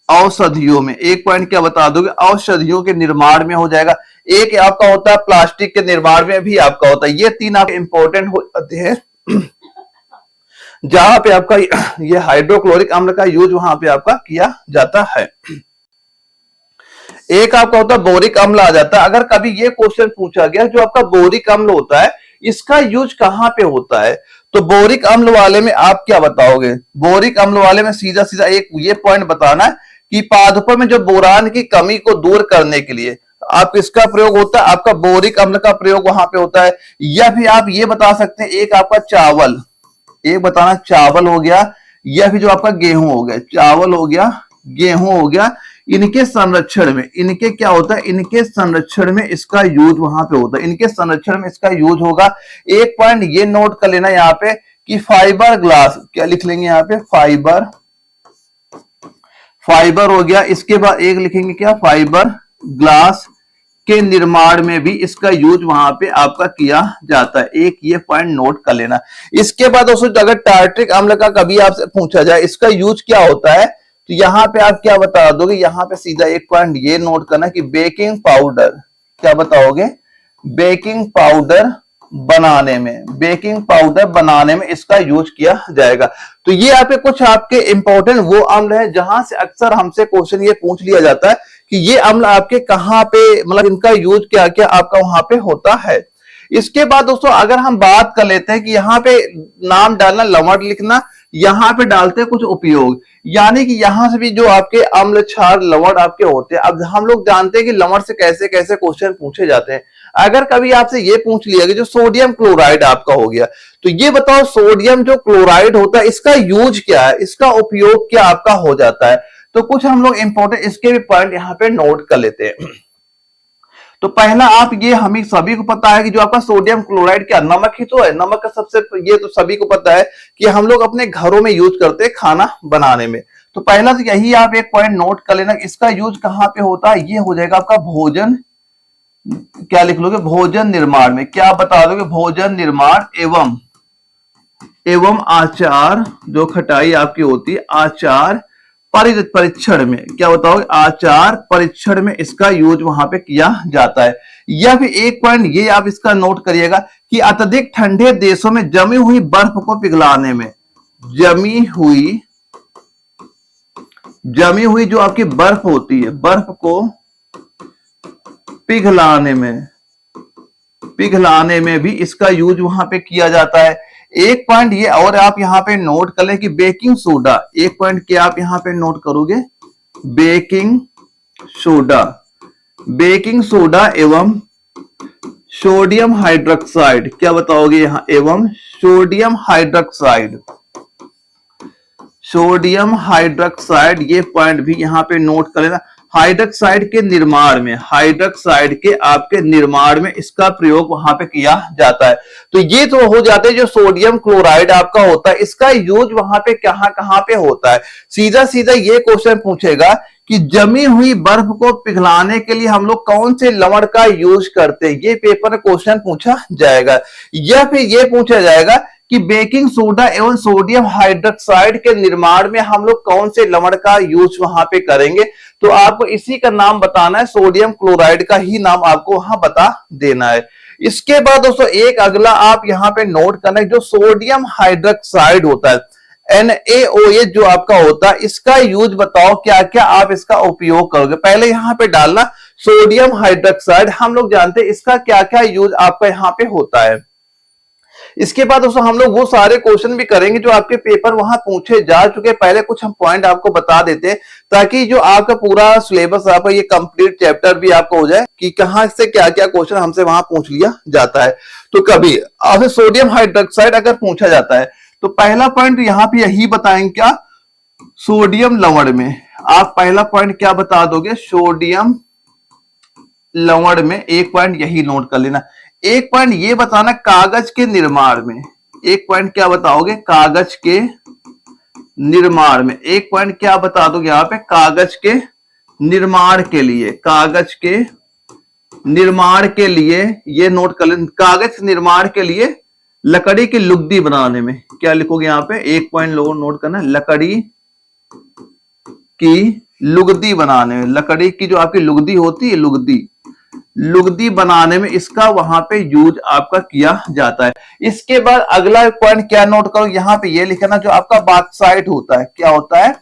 औषधियों में, एक पॉइंट क्या बता दोगे, औषधियों के निर्माण में हो जाएगा। एक आपका होता है प्लास्टिक के निर्माण में भी आपका होता है। ये 3 आप इंपॉर्टेंट हो जाते हैं जहां पे आपका ये हाइड्रोक्लोरिक अम्ल का यूज वहां पे आपका किया जाता है। एक आपका होता है बोरिक अम्ल आ जाता है। अगर कभी ये क्वेश्चन पूछा गया जो आपका बोरिक अम्ल होता है इसका यूज कहां पे होता है, तो बोरिक अम्ल वाले में आप क्या बताओगे, बोरिक अम्ल वाले में सीधा सीधा एक ये पॉइंट बताना कि पादपों में जो बोरान की कमी को दूर करने के लिए आप इसका प्रयोग होता है, आपका बोरिक अम्ल का प्रयोग वहां पे होता है। या फिर आप ये बता सकते हैं, एक आपका चावल, एक बताना चावल हो गया, या फिर जो आपका गेहूं हो गया, चावल हो गया, गेहूं हो गया, इनके संरक्षण में, इनके क्या होता है, इनके संरक्षण में इसका यूज वहां पे होता है, इनके संरक्षण में इसका यूज होगा। एक पॉइंट ये नोट कर लेना यहाँ पे कि फाइबर ग्लास, क्या लिख लेंगे यहाँ पे, फाइबर, फाइबर हो गया। इसके बाद एक लिखेंगे क्या, फाइबर ग्लास के निर्माण में भी इसका यूज वहां पे आपका किया जाता है। एक ये पॉइंट नोट कर लेना। इसके बाद दोस्तों अगर टार्ट्रिक अम्ल का कभी आपसे पूछा जाए इसका यूज क्या होता है, तो यहां पे आप क्या बता दोगे, यहां पे सीधा एक पॉइंट ये नोट करना कि बेकिंग पाउडर, क्या बताओगे, बेकिंग पाउडर बनाने में, बेकिंग पाउडर बनाने में इसका यूज किया जाएगा। तो ये आपके कुछ आपके इंपॉर्टेंट वो अम्ल है जहां से अक्सर हमसे क्वेश्चन ये पूछ लिया जाता है कि ये अम्ल आपके कहां पे, मतलब इनका यूज क्या क्या आपका वहां पे होता है। इसके बाद दोस्तों अगर हम बात कर लेते हैं कि यहाँ पे नाम डालना, लवण लिखना, यहाँ पे डालते हैं कुछ उपयोग, यानी कि यहां से भी जो आपके अम्ल क्षार लवण आपके होते हैं। अब हम लोग जानते हैं कि लवण से कैसे कैसे क्वेश्चन पूछे जाते हैं। अगर कभी आपसे ये पूछ लिया कि जो सोडियम क्लोराइड आपका हो गया, तो ये बताओ सोडियम जो क्लोराइड होता है इसका यूज क्या है, इसका उपयोग क्या आपका हो जाता है। तो कुछ हम लोग इंपॉर्टेंट इसके भी पॉइंट यहाँ पे नोट कर लेते हैं। तो पहला आप ये हमें सभी को पता है कि जो आपका सोडियम क्लोराइड क्या नमक ही तो है, नमक का सबसे ये तो सभी को पता है कि हम लोग अपने घरों में यूज करते हैं खाना बनाने में। तो पहला तो यही आप एक पॉइंट नोट कर लेना, इसका यूज कहां पे होता है, ये हो जाएगा आपका भोजन, क्या लिख लोगे, भोजन निर्माण में, क्या बता दोगे, भोजन निर्माण एवं आचार, जो खटाई आपकी होती है, आचार परीक्षण में, क्या बताओगे, आचार परीक्षण में इसका यूज वहां पे किया जाता है। या फिर एक पॉइंट ये आप इसका नोट करिएगा कि अत्यधिक ठंडे देशों में जमी हुई बर्फ को पिघलाने में, जमी हुई जो आपकी बर्फ होती है, बर्फ को पिघलाने में भी इसका यूज वहां पे किया जाता है। एक पॉइंट ये और आप यहां पे नोट कर लें कि बेकिंग सोडा, एक पॉइंट क्या आप यहां पे नोट करोगे, बेकिंग सोडा एवं सोडियम हाइड्रोक्साइड, क्या बताओगे यहां, एवं सोडियम हाइड्रोक्साइड, सोडियम हाइड्रोक्साइड, ये पॉइंट भी यहां पे नोट कर लेना। हाइड्रोक्साइड के निर्माण में, हाइड्रोक्साइड के आपके निर्माण में इसका प्रयोग वहां पे किया जाता है। तो ये तो हो जाते हैं जो सोडियम क्लोराइड आपका होता है, इसका यूज वहां पे कहां कहां पे होता है। सीधा सीधा ये क्वेश्चन पूछेगा कि जमी हुई बर्फ को पिघलाने के लिए हम लोग कौन से लवण का यूज करते हैं, ये पेपर में क्वेश्चन पूछा जाएगा। या फिर ये पूछा जाएगा कि बेकिंग सोडा एवं सोडियम हाइड्रोक्साइड के निर्माण में हम लोग कौन से लवण का यूज वहां पे करेंगे, तो आपको इसी का नाम बताना है, सोडियम क्लोराइड का ही नाम आपको वहां बता देना है। इसके बाद दोस्तों एक अगला आप यहां पे नोट करना है, जो सोडियम हाइड्रोक्साइड होता है, NaOH जो आपका होता है, इसका यूज बताओ क्या क्या आप इसका उपयोग करोगे। पहले यहां पे डालना सोडियम हाइड्रोक्साइड, हम लोग जानते हैं इसका क्या क्या यूज आपका यहां पे होता है। इसके बाद दोस्तों हम लोग वो सारे क्वेश्चन भी करेंगे जो आपके पेपर वहां पूछे जा चुके। पहले कुछ हम पॉइंट आपको बता देते हैं ताकि जो आपका पूरा सिलेबस आपका ये कंप्लीट चैप्टर भी आपको हो जाए कि कहां से क्या क्या क्वेश्चन हमसे वहां पूछ लिया जाता है। तो कभी आपसे सोडियम हाइड्रोक्साइड अगर पूछा जाता है तो पहला पॉइंट यहां पे यही बताएंगे, क्या सोडियम लवण में आप पहला पॉइंट क्या बता दोगे, सोडियम लवण में एक पॉइंट यही नोट कर लेना। एक पॉइंट ये बताना कागज के निर्माण में, एक पॉइंट क्या बताओगे, कागज के निर्माण में, एक पॉइंट क्या बता दोगे यहां पे, कागज के निर्माण के लिए, कागज के निर्माण के लिए ये नोट कर लेना। कागज निर्माण के लिए लकड़ी की लुगदी बनाने में क्या लिखोगे यहां पे, एक पॉइंट लोगों नोट करना, लकड़ी की लुगदी बनाने में, लकड़ी की जो आपकी लुगदी होती है, लुगदी बनाने में इसका वहां पे यूज आपका किया जाता है। इसके बाद अगला पॉइंट क्या नोट करो, यहां पे ये लिखना जो आपका बॉक्साइट होता है, क्या होता है,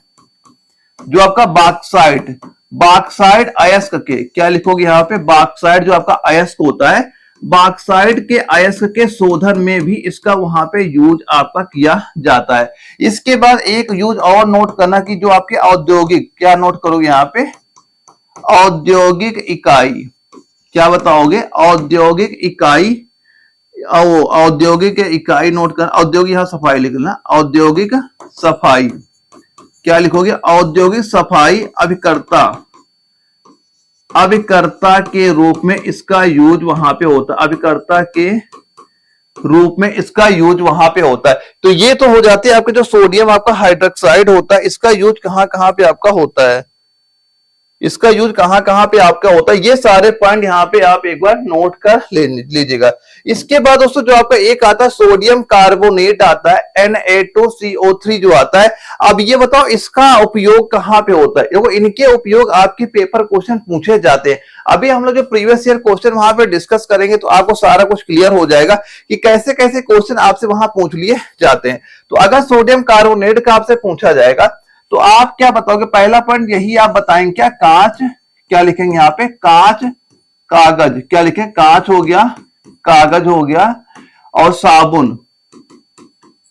जो आपका बॉक्साइट, बॉक्साइट अयस्क के, क्या लिखोगे यहां पे, बॉक्साइट जो आपका अयस्क होता है, बॉक्साइट के अयस्क के शोधन में भी इसका वहां पे यूज आपका किया जाता है। इसके बाद एक यूज और नोट करना कि जो आपके औद्योगिक, क्या नोट करोगे यहां पे, औद्योगिक इकाई, क्या बताओगे, औद्योगिक इकाई, औद्योगिक इकाई नोट करना, औद्योगिक यहां सफाई लिखना, औद्योगिक सफाई, क्या लिखोगे, औद्योगिक सफाई अभिकर्ता, अभिकर्ता के रूप में इसका यूज वहां पे होता है, अभिकर्ता के रूप में इसका यूज वहां पे होता है। तो ये तो हो जाते हैं आपके जो सोडियम आपका हाइड्रोक्साइड होता है, इसका यूज कहां कहां पे आपका होता है, इसका यूज कहां कहां पे आपका होता है, ये सारे पॉइंट यहां पे आप एक बार नोट कर लीजिएगा। इसके बाद दोस्तों जो आपका एक आता है सोडियम कार्बोनेट आता है, Na2CO3 जो आता है। अब ये बताओ इसका उपयोग कहां पे होता है, देखो इनके उपयोग आपके पेपर क्वेश्चन पूछे जाते हैं। अभी हम लोग जो प्रीवियस ईयर क्वेश्चन वहां पे डिस्कस करेंगे तो आपको सारा कुछ क्लियर हो जाएगा कि कैसे कैसे क्वेश्चन आपसे वहां पूछ लिए जाते हैं। तो अगर सोडियम कार्बोनेट का आपसे पूछा जाएगा तो आप क्या बताओगे, पहला पॉइंट यही आप बताएंगे, क्या कांच, क्या लिखेंगे यहां पे, कांच, कागज, क्या लिखें, कांच हो गया, कागज हो गया, और साबुन,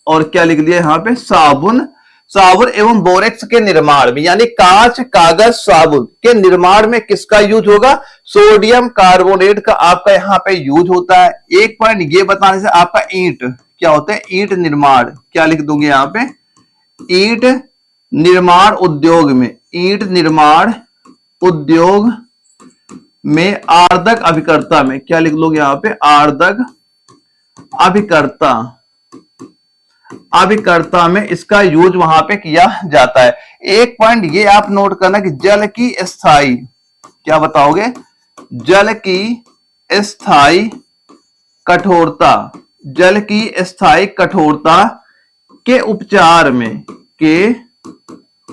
और क्या लिख दिया यहां पे, साबुन, साबुन एवं बोरेक्स के निर्माण में, यानी कांच, कागज, साबुन के निर्माण में किसका यूज होगा, सोडियम कार्बोनेट का आपका यहां पे यूज होता है। एक पॉइंट ये बताने से आपका ईंट, क्या होता है, ईंट निर्माण, क्या लिख दूंगे यहां पे, ईंट निर्माण उद्योग में, ईंट निर्माण उद्योग में आर्दक अभिकर्ता में, क्या लिख लोगे यहां पे, आर्दक अभिकर्ता, अभिकर्ता में इसका यूज वहां पे किया जाता है। एक पॉइंट ये आप नोट करना कि जल की स्थायी, क्या बताओगे, जल की स्थायी कठोरता, जल की स्थायी कठोरता के उपचार में, के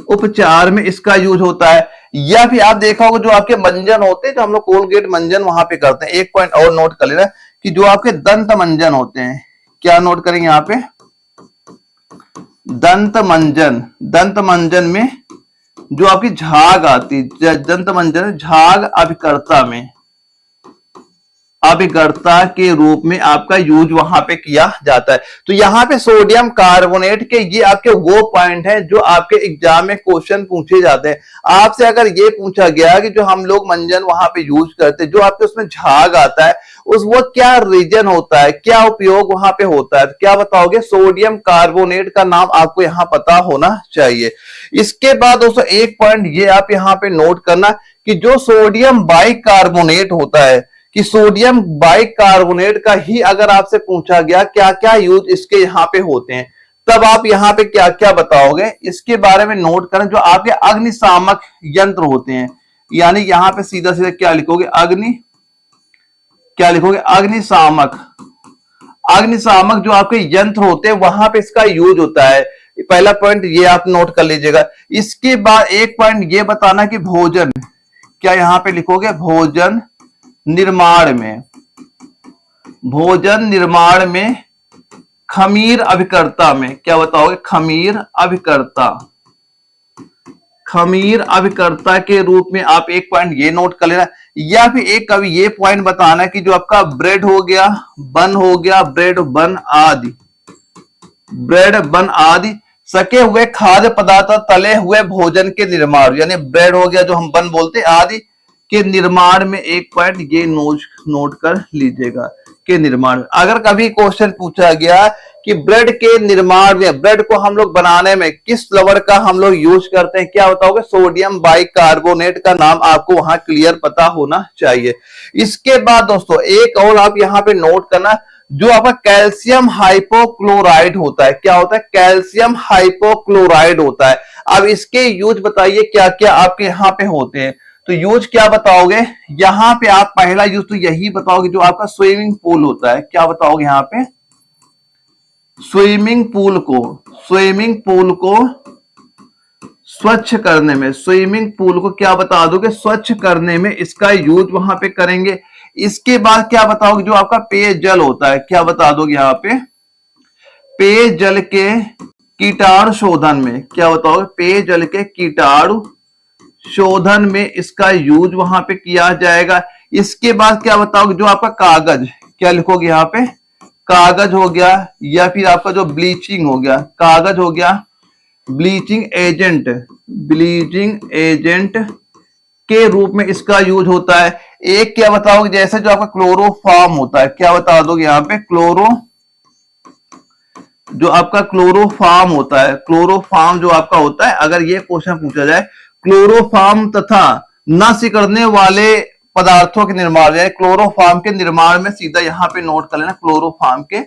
उपचार में इसका यूज होता है। या फिर आप देखा होगा जो आपके मंजन होते हैं, जो हम लोग कोलगेट मंजन वहां पे करते हैं, एक पॉइंट और नोट कर लेना कि जो आपके दंत मंजन होते हैं, क्या नोट करेंगे यहां पे, दंत मंजन, दंत मंजन में जो आपकी झाग आती, दंत मंजन झाग अभिकर्ता में, अभिकर्ता के रूप में आपका यूज वहां पे किया जाता है। तो यहाँ पे सोडियम कार्बोनेट के ये आपके वो पॉइंट है जो आपके एग्जाम में क्वेश्चन पूछे जाते हैं। आपसे अगर ये पूछा गया कि जो हम लोग मंजन वहां पे यूज करते हैं, जो आपके उसमें झाग आता है, उस वो क्या रीजन होता है, क्या उपयोग वहां पे होता है, तो क्या बताओगे? सोडियम कार्बोनेट का नाम आपको यहाँ पता होना चाहिए। इसके बाद दोस्तों एक पॉइंट ये आप यहाँ पे नोट करना कि जो सोडियम बाइकार्बोनेट होता है, कि सोडियम बाइकार्बोनेट का ही अगर आपसे पूछा गया क्या क्या यूज इसके यहाँ पे होते हैं, तब आप यहाँ पे क्या क्या बताओगे इसके बारे में नोट करें। जो आपके अग्निशामक यंत्र होते हैं, यानी यहाँ पे सीधा सीधा क्या लिखोगे? क्या लिखोगे? अग्निशामक। अग्निशामक जो आपके यंत्र होते हैं वहां पे इसका यूज होता है। पहला पॉइंट ये आप नोट कर लीजिएगा। इसके बाद एक पॉइंट ये बताना कि भोजन, क्या यहाँ पे लिखोगे? भोजन निर्माण में, भोजन निर्माण में खमीर अभिकर्ता में, क्या बताओगे? खमीर अभिकर्ता। खमीर अभिकर्ता के रूप में आप एक पॉइंट ये नोट कर लेना, या फिर एक कभी ये पॉइंट बताना कि जो आपका ब्रेड हो गया, बन हो गया, ब्रेड बन आदि, ब्रेड बन आदि सके हुए खाद्य पदार्थ, तले हुए भोजन के निर्माण, यानी ब्रेड हो गया जो हम बन बोलते आदि के निर्माण में एक पॉइंट ये नोट कर लीजिएगा के निर्माण। अगर कभी क्वेश्चन पूछा गया कि ब्रेड के निर्माण में, ब्रेड को हम लोग बनाने में किस फ्लेवर का हम लोग यूज करते हैं, क्या बताओगे? सोडियम बाइकार्बोनेट का नाम आपको वहां क्लियर पता होना चाहिए। इसके बाद दोस्तों एक और आप यहाँ पे नोट करना, जो आपका कैल्शियम हाइपोक्लोराइड होता है, क्या होता है? कैल्शियम हाइपोक्लोराइड होता है। अब इसके यूज बताइए क्या क्या आपके यहाँ पे होते हैं, तो यूज क्या बताओगे? यहां पे आप पहला यूज तो यही बताओगे जो आपका स्विमिंग पूल होता है, क्या बताओगे यहां पे? स्विमिंग पूल को स्वच्छ करने में, स्विमिंग पूल को क्या बता दोगे? स्वच्छ करने में इसका यूज वहां पे करेंगे। इसके बाद क्या बताओगे? जो आपका पेयजल होता है, क्या बता दोगे यहां पे? पेयजल के कीटाणु शोधन में, क्या बताओगे? पेयजल के कीटाणु शोधन में इसका यूज वहां पे किया जाएगा। इसके बाद क्या बताओगे? जो आपका कागज, क्या लिखोगे यहाँ पे? कागज हो गया, या फिर आपका जो ब्लीचिंग हो गया, कागज हो गया, ब्लीचिंग एजेंट के रूप में इसका यूज होता है। एक क्या बताओगे? जैसे जो आपका क्लोरोफॉर्म होता है, क्या बता दोगे यहाँ पे? जो आपका क्लोरोफॉर्म होता है, क्लोरोफॉर्म जो आपका होता है, अगर ये क्वेश्चन पूछा जाए, क्लोरोफॉर्म तथा न सिकुड़ने वाले पदार्थों के निर्माण, यानी क्लोरोफॉर्म के निर्माण में सीधा यहाँ पे नोट कर लेना, क्लोरोफॉर्म के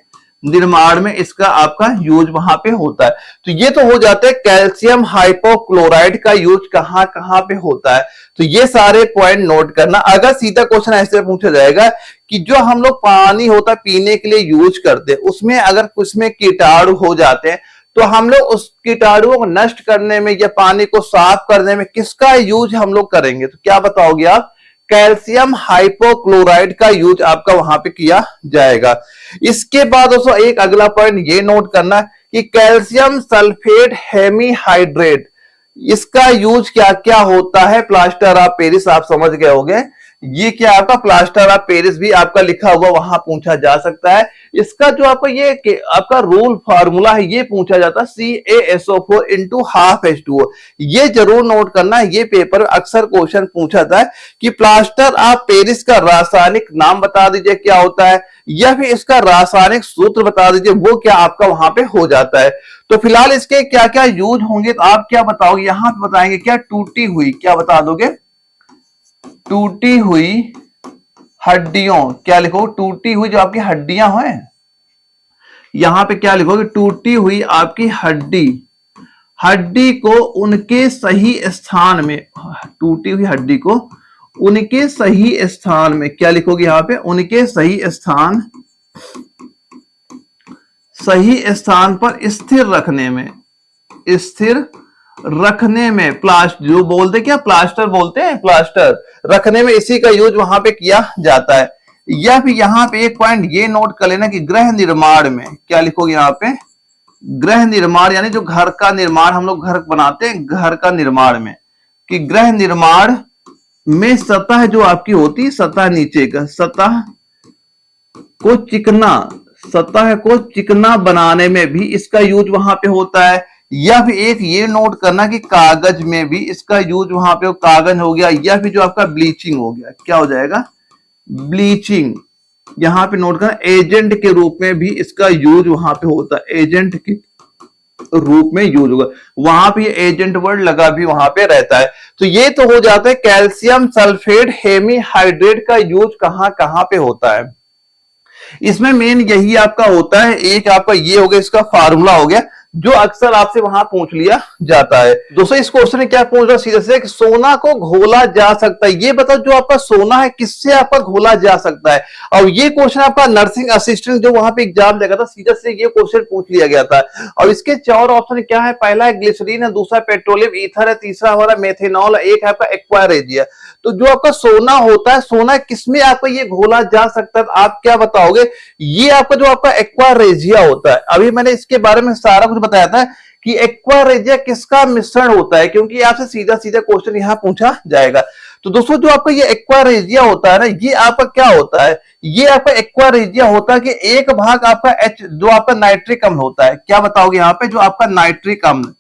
निर्माण में इसका आपका यूज वहां पे होता है। तो ये तो हो जाता है कैल्शियम हाइपोक्लोराइड का यूज कहां कहां पे होता है। तो ये सारे पॉइंट नोट करना। अगर सीधा क्वेश्चन ऐसे पूछा जाएगा कि जो हम लोग पानी होता है पीने के लिए यूज करते हैं, उसमें अगर उसमें कीटाणु हो जाते हैं, तो हम लोग उस कीटाणुओं को नष्ट करने में या पानी को साफ करने में किसका यूज हम लोग करेंगे? तो क्या बताओगे आप? कैल्शियम हाइपोक्लोराइड का यूज आपका वहां पे किया जाएगा। इसके बाद दोस्तों एक अगला पॉइंट ये नोट करना कि कैल्शियम सल्फेट हेमीहाइड्रेट, इसका यूज क्या क्या होता है? प्लास्टर ऑफ पेरिस आप समझ गए होंगे। ये क्या आपका प्लास्टर ऑफ पेरिस भी आपका लिखा हुआ वहां पूछा जा सकता है। इसका जो आपका ये आपका रूल फार्मूला है ये पूछा जाता है CaSO4 इंटू हाफ H2O। ये जरूर नोट करना है, ये पेपर अक्सर क्वेश्चन पूछा था कि प्लास्टर ऑफ पेरिस का रासायनिक नाम बता दीजिए क्या होता है, या फिर इसका रासायनिक सूत्र बता दीजिए, वो क्या आपका वहां पे हो जाता है। तो फिलहाल इसके क्या क्या यूज होंगे तो आप क्या बताओगे? यहां पे बताएंगे क्या? टूटी हुई, क्या बता दोगे? टूटी हुई हड्डियों, क्या लिखो? टूटी हुई जो आपकी हड्डियां हैं, यहां पे क्या लिखोगे? टूटी हुई आपकी हड्डी को उनके सही स्थान में, टूटी हुई हड्डी को उनके सही स्थान में, क्या लिखोगे यहां पे? उनके सही स्थान पर स्थिर रखने में प्लास्टर, जो बोलते क्या? प्लास्टर बोलते हैं, प्लास्टर रखने में इसी का यूज वहां पे किया जाता है। या फिर यहाँ पे एक पॉइंट ये नोट कर लेना कि गृह निर्माण में, क्या लिखोगे यहाँ पे? गृह निर्माण, यानी जो घर का निर्माण, हम लोग घर बनाते हैं, घर का निर्माण में, कि गृह निर्माण में सतह जो आपकी होती है, सतह को चिकना, सतह को चिकना बनाने में भी इसका यूज वहां पे होता है। या फिर एक ये नोट करना कि कागज में भी इसका यूज वहां पे, कागज हो गया, या फिर जो आपका ब्लीचिंग हो गया, क्या हो जाएगा, ब्लीचिंग, यहां पे नोट करना, एजेंट के रूप में भी इसका यूज वहां पे होता है, एजेंट के रूप में यूज होगा, वहां पे एजेंट वर्ड लगा भी वहां पे रहता है। तो ये तो हो जाता है कैल्शियम सल्फेट हेमीहाइड्रेट का यूज कहां कहां पे होता है। इसमें मेन यही आपका होता है, एक आपका ये हो गया, इसका फार्मूला हो गया जो अक्सर आपसे वहां पूछ लिया जाता है। दोस्तों इस क्वेश्चन में क्या पूछ रहा है सीधे से, कि सोना को घोला जा सकता है, ये बताओ जो आपका सोना है किससे आपका घोला जा सकता है। और ये क्वेश्चन आपका नर्सिंग असिस्टेंट जो वहां पे एग्जाम लगा था, सीधे से ये क्वेश्चन पूछ लिया गया था। और इसके 4 ऑप्शन क्या है, पहला है ग्लिसरीन है, दूसरा पेट्रोलियम ईथर है, तीसरा हमारा मेथेनॉल, एक है आपका एक्वा रेजिया। तो जो आपका सोना होता है, सोना किसमें आपका ये घोला जा सकता है, आप क्या बताओगे, ये आपका जो आपका एक्वा रेजिया होता है। अभी मैंने इसके बारे में सारा कुछ बताया था कि एक्वा रेजिया किसका मिश्रण होता है, क्योंकि आपसे सीधा सीधा क्वेश्चन यहां पूछा जाएगा। तो दोस्तों जो आपका ये एक्वा रेजिया होता है ना, ये आपका क्या होता है, ये आपका एक्वा रेजिया होता है कि एक भाग आपका H जो आपका नाइट्रिक अम्ल होता है, क्या बताओगे यहाँ पे, जो आपका नाइट्रिक अम्ल,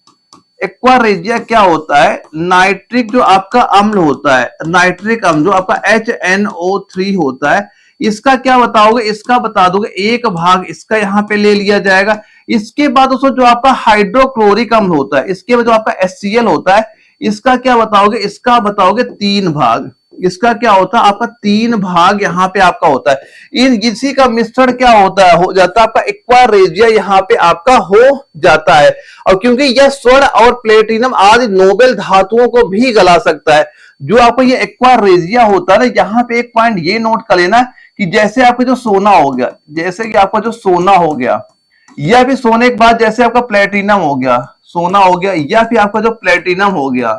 एक्वा रेजिया क्या होता है, नाइट्रिक जो आपका अम्ल होता है, नाइट्रिक अम्ल जो आपका HNO3 होता है, इसका क्या बताओगे, इसका बता दोगे एक भाग इसका यहां पे ले लिया जाएगा। इसके बाद दोस्तों जो आपका हाइड्रोक्लोरिक अम्ल होता है, इसके बाद जो आपका HCl होता है, इसका क्या बताओगे, इसका बताओगे 3 भाग, इसका क्या होता है आपका 3 भाग यहाँ पे आपका होता है। इन इसी का मिश्रण क्या होता है, हो जाता है आपका एक्वा रेजिया यहाँ पे आपका हो जाता है। और क्योंकि यह स्वर्ण और प्लेटिनम आदि नोबेल धातुओं को भी गला सकता है, जो आपको ये एक्वा रेजिया होता है ना, यहाँ पे एक पॉइंट ये नोट कर लेना कि जैसे आपका जो सोना हो गया, जैसे कि आपका जो सोना हो गया, या फिर सोने के बाद जैसे आपका प्लेटिनम हो गया, सोना हो गया, या फिर आपका जो प्लेटिनम हो गया,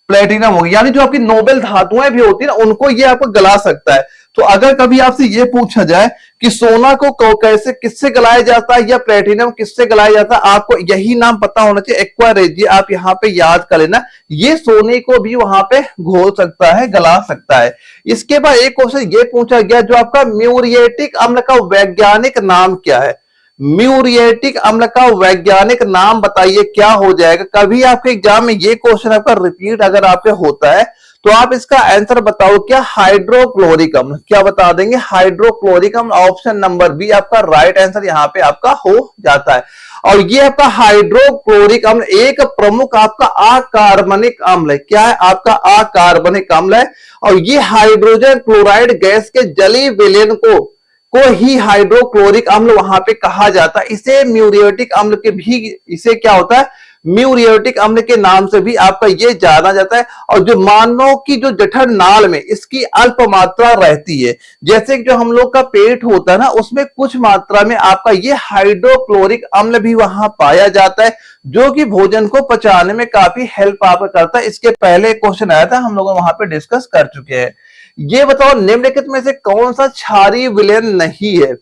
प्लेटिनम हो गया, यानी जो आपकी नोबेल धातुएं भी होती है ना, उनको ये आपको गला सकता है। तो अगर कभी आपसे ये पूछा जाए कि सोना को कैसे किससे गलाया जाता है या प्लेटिनम किससे गलाया जाता है, आपको यही नाम पता होना चाहिए, एक्वा रेजिया, आप यहाँ पे याद कर लेना, ये सोने को भी वहां पे घोल सकता है, गला सकता है। इसके बाद एक क्वेश्चन ये पूछा गया, जो आपका म्यूरिएटिक अम्ल का वैज्ञानिक नाम क्या है, म्यूरिएटिक अम्ल का वैज्ञानिक नाम बताइए क्या हो जाएगा। कभी आपके एग्जाम में ये क्वेश्चन आपका रिपीट अगर आपके होता है तो आप इसका आंसर बताओ क्या, हाइड्रोक्लोरिक अम्ल, क्या बता देंगे, हाइड्रोक्लोरिक अम्ल, ऑप्शन नंबर बी आपका राइट आंसर यहाँ पे आपका हो जाता है। और ये आपका हाइड्रोक्लोरिक अम्ल एक प्रमुख आपका अकार्बनिक अम्ल है, क्या है आपका अकार्बनिक अम्ल है। और ये हाइड्रोजन क्लोराइड गैस के जलीय विलयन को ही हाइड्रोक्लोरिक अम्ल वहां पे कहा जाता है। इसे म्यूरिएटिक अम्ल के भी, इसे क्या होता है, म्यूरिएटिक अम्ल के नाम से भी आपका ये जाना जाता है। और जो मानव की जो जठर नाल में इसकी अल्प मात्रा रहती है, जैसे कि जो हम लोग का पेट होता है ना, उसमें कुछ मात्रा में आपका ये हाइड्रोक्लोरिक अम्ल भी वहां पाया जाता है, जो कि भोजन को पचाने में काफी हेल्प आपका करता है। इसके पहले क्वेश्चन आया था, हम लोग वहां पे डिस्कस कर चुके हैं। ये बताओ निम्नलिखित में से कौन सा क्षारीय विलयन नहीं है,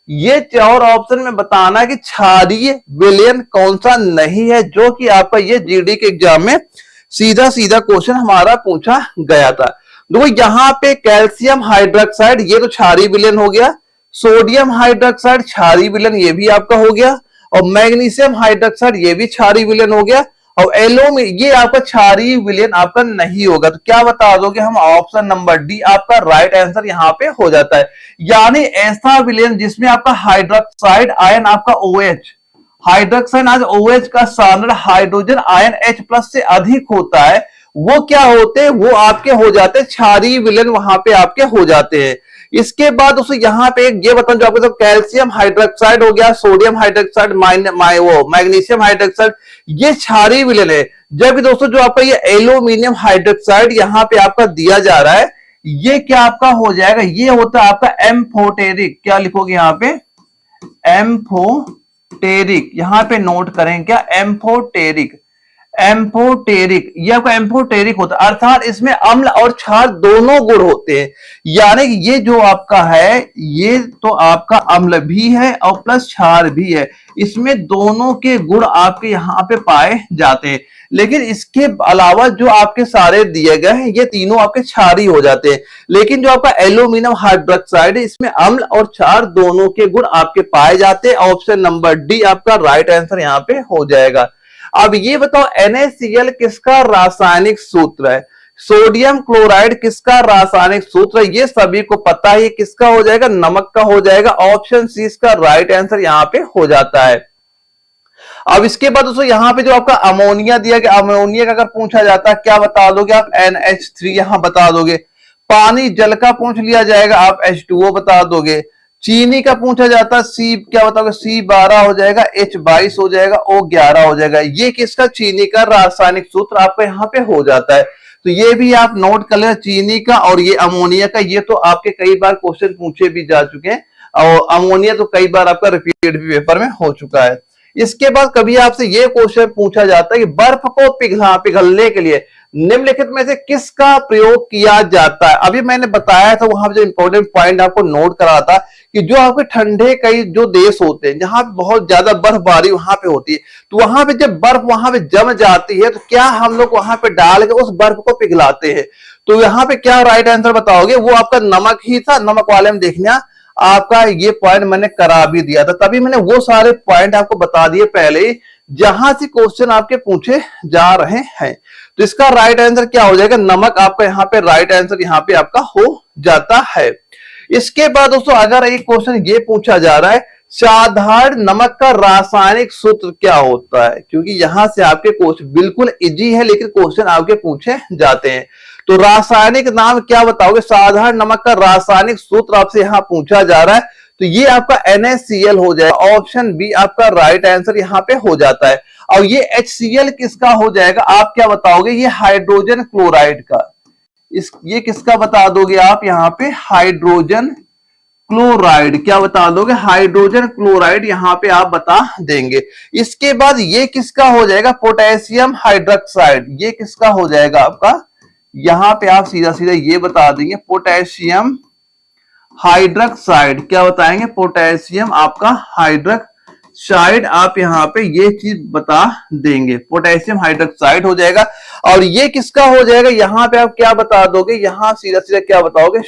ये 4 ऑप्शन में बताना है कि क्षारीय विलयन कौन सा नहीं है, जो कि आपका ये जीडी के एग्जाम में सीधा सीधा क्वेश्चन हमारा पूछा गया था। देखो यहाँ पे कैल्शियम हाइड्रोक्साइड ये तो क्षारीय विलयन हो गया, सोडियम हाइड्रोक्साइड क्षारीय विलयन ये भी आपका हो गया, और मैग्नीशियम हाइड्रोक्साइड ये भी क्षारीय विलयन हो गया, और एल्यूमिनियम ये आपका क्षारीय विलयन आपका नहीं होगा। तो क्या बता दोगे हम, ऑप्शन नंबर डी आपका राइट आंसर यहाँ पे हो जाता है। यानी ऐसा विलयन जिसमें आपका हाइड्रोक्साइड आयन आपका OH, हाइड्रोक्साइड आज OH का सांद्र हाइड्रोजन आयन H+ से अधिक होता है, वो क्या होते हैं, वो आपके हो जाते हैं क्षारीय विलयन, वहां पे आपके हो जाते हैं। इसके बाद दोस्तों यहाँ पे ये बताऊं, जो आपके कैल्शियम हाइड्रोक्साइड हो गया, सोडियम हाइड्रोक्साइड, मैग्नीशियम हाइड्रोक्साइड ये क्षारीय विलयन है। जबकि दोस्तों जो आपका ये एल्यूमिनियम हाइड्रोक्साइड यहाँ पे आपका दिया जा रहा है, ये क्या आपका हो जाएगा, ये होता है आपका एम्फोटेरिक, क्या लिखोगे यहाँ पे, एम्फोटेरिक, यहां पे नोट करें क्या, एम्फोटेरिक, एम्फोटेरिक, ये आपका एम्फोटेरिक होता है, अर्थात इसमें अम्ल और क्षार दोनों गुण होते हैं। यानी कि ये जो आपका है ये तो आपका अम्ल भी है और प्लस क्षार भी है, इसमें दोनों के गुण आपके यहाँ पे पाए जाते हैं। लेकिन इसके अलावा जो आपके सारे दिए गए हैं ये तीनों आपके क्षारी हो जाते हैं। लेकिन जो आपका एल्यूमिनियम हाइड्रोक्साइड है इसमें अम्ल और क्षार दोनों के गुण आपके पाए जाते हैं। ऑप्शन नंबर डी आपका राइट आंसर यहाँ पे हो जाएगा। अब ये बताओ NaCl किसका रासायनिक सूत्र है? सोडियम क्लोराइड किसका रासायनिक सूत्र है? ये सभी को पता है, किसका हो जाएगा? नमक का हो जाएगा। ऑप्शन सी इसका राइट आंसर यहाँ पे हो जाता है। अब इसके बाद दोस्तों यहाँ पे जो आपका अमोनिया दिया गया, अमोनिया का अगर पूछा जाता है क्या बता दोगे आप? NH3 यहां बता दोगे। पानी जल का पूछ लिया जाएगा, आप H2O बता दोगे। चीनी का पूछा जाता है C क्या बताओगे? C12 हो जाएगा, H22 हो जाएगा, O11 हो जाएगा। ये किसका? चीनी का रासायनिक सूत्र आपका यहाँ पे हो जाता है। तो ये भी आप नोट कर लेना, चीनी का और ये अमोनिया का। ये तो आपके कई बार क्वेश्चन पूछे भी जा चुके हैं और अमोनिया तो कई बार आपका रिपीट भी पेपर में हो चुका है। इसके बाद कभी आपसे ये क्वेश्चन पूछा जाता है कि बर्फ को पिघलने के लिए निम्नलिखित में से किसका प्रयोग किया जाता है? अभी मैंने बताया था वहां पे जो इंपॉर्टेंट पॉइंट आपको नोट करा था कि जो आपके ठंडे कई जो देश होते हैं जहां बहुत ज्यादा बर्फबारी वहां पे होती है, तो वहां पे जब बर्फ वहां पे जम जाती है तो क्या हम लोग वहां पे डाल के उस बर्फ को पिघलाते हैं? तो यहाँ पे क्या राइट आंसर बताओगे? वो आपका नमक ही था। नमक वाले में देखना आपका ये पॉइंट मैंने करा भी दिया था, तभी मैंने वो सारे पॉइंट आपको बता दिए पहले ही जहां से क्वेश्चन आपके पूछे जा रहे हैं। तो इसका राइट आंसर क्या हो जाएगा? नमक आपका यहाँ पे राइट आंसर यहाँ पे आपका हो जाता है। इसके बाद दोस्तों अगर एक क्वेश्चन ये पूछा जा रहा है साधारण नमक का रासायनिक सूत्र क्या होता है, क्योंकि यहां से आपके क्वेश्चन बिल्कुल इजी है लेकिन क्वेश्चन आपके पूछे जाते हैं। तो रासायनिक नाम क्या बताओगे? साधारण नमक का रासायनिक सूत्र आपसे यहां पूछा जा रहा है, तो ये आपका NaCl हो जाएगा। ऑप्शन बी आपका राइट आंसर यहाँ पे हो जाता है। और ये HCl किसका हो जाएगा? आप क्या बताओगे? ये हाइड्रोजन क्लोराइड का। ये किसका बता दोगे आप? यहाँ पे हाइड्रोजन क्लोराइड क्या बता दोगे? हाइड्रोजन क्लोराइड यहाँ पे आप बता देंगे। इसके बाद ये किसका हो जाएगा? Potassium hydroxide. ये किसका हो जाएगा आपका? यहां पे आप सीधा सीधा ये बता देंगे पोटेशियम हाइड्रोक्साइड। क्या बताएंगे? पोटेशियम आपका हाइड्रोक्साइड आप यहाँ पे ये चीज बता देंगे, पोटेशियम हाइड्रोक्साइड हो जाएगा। और ये किसका हो जाएगा? यहाँ पे आप क्या बता दोगे? यहां सीधा सीधा क्या बताओगे?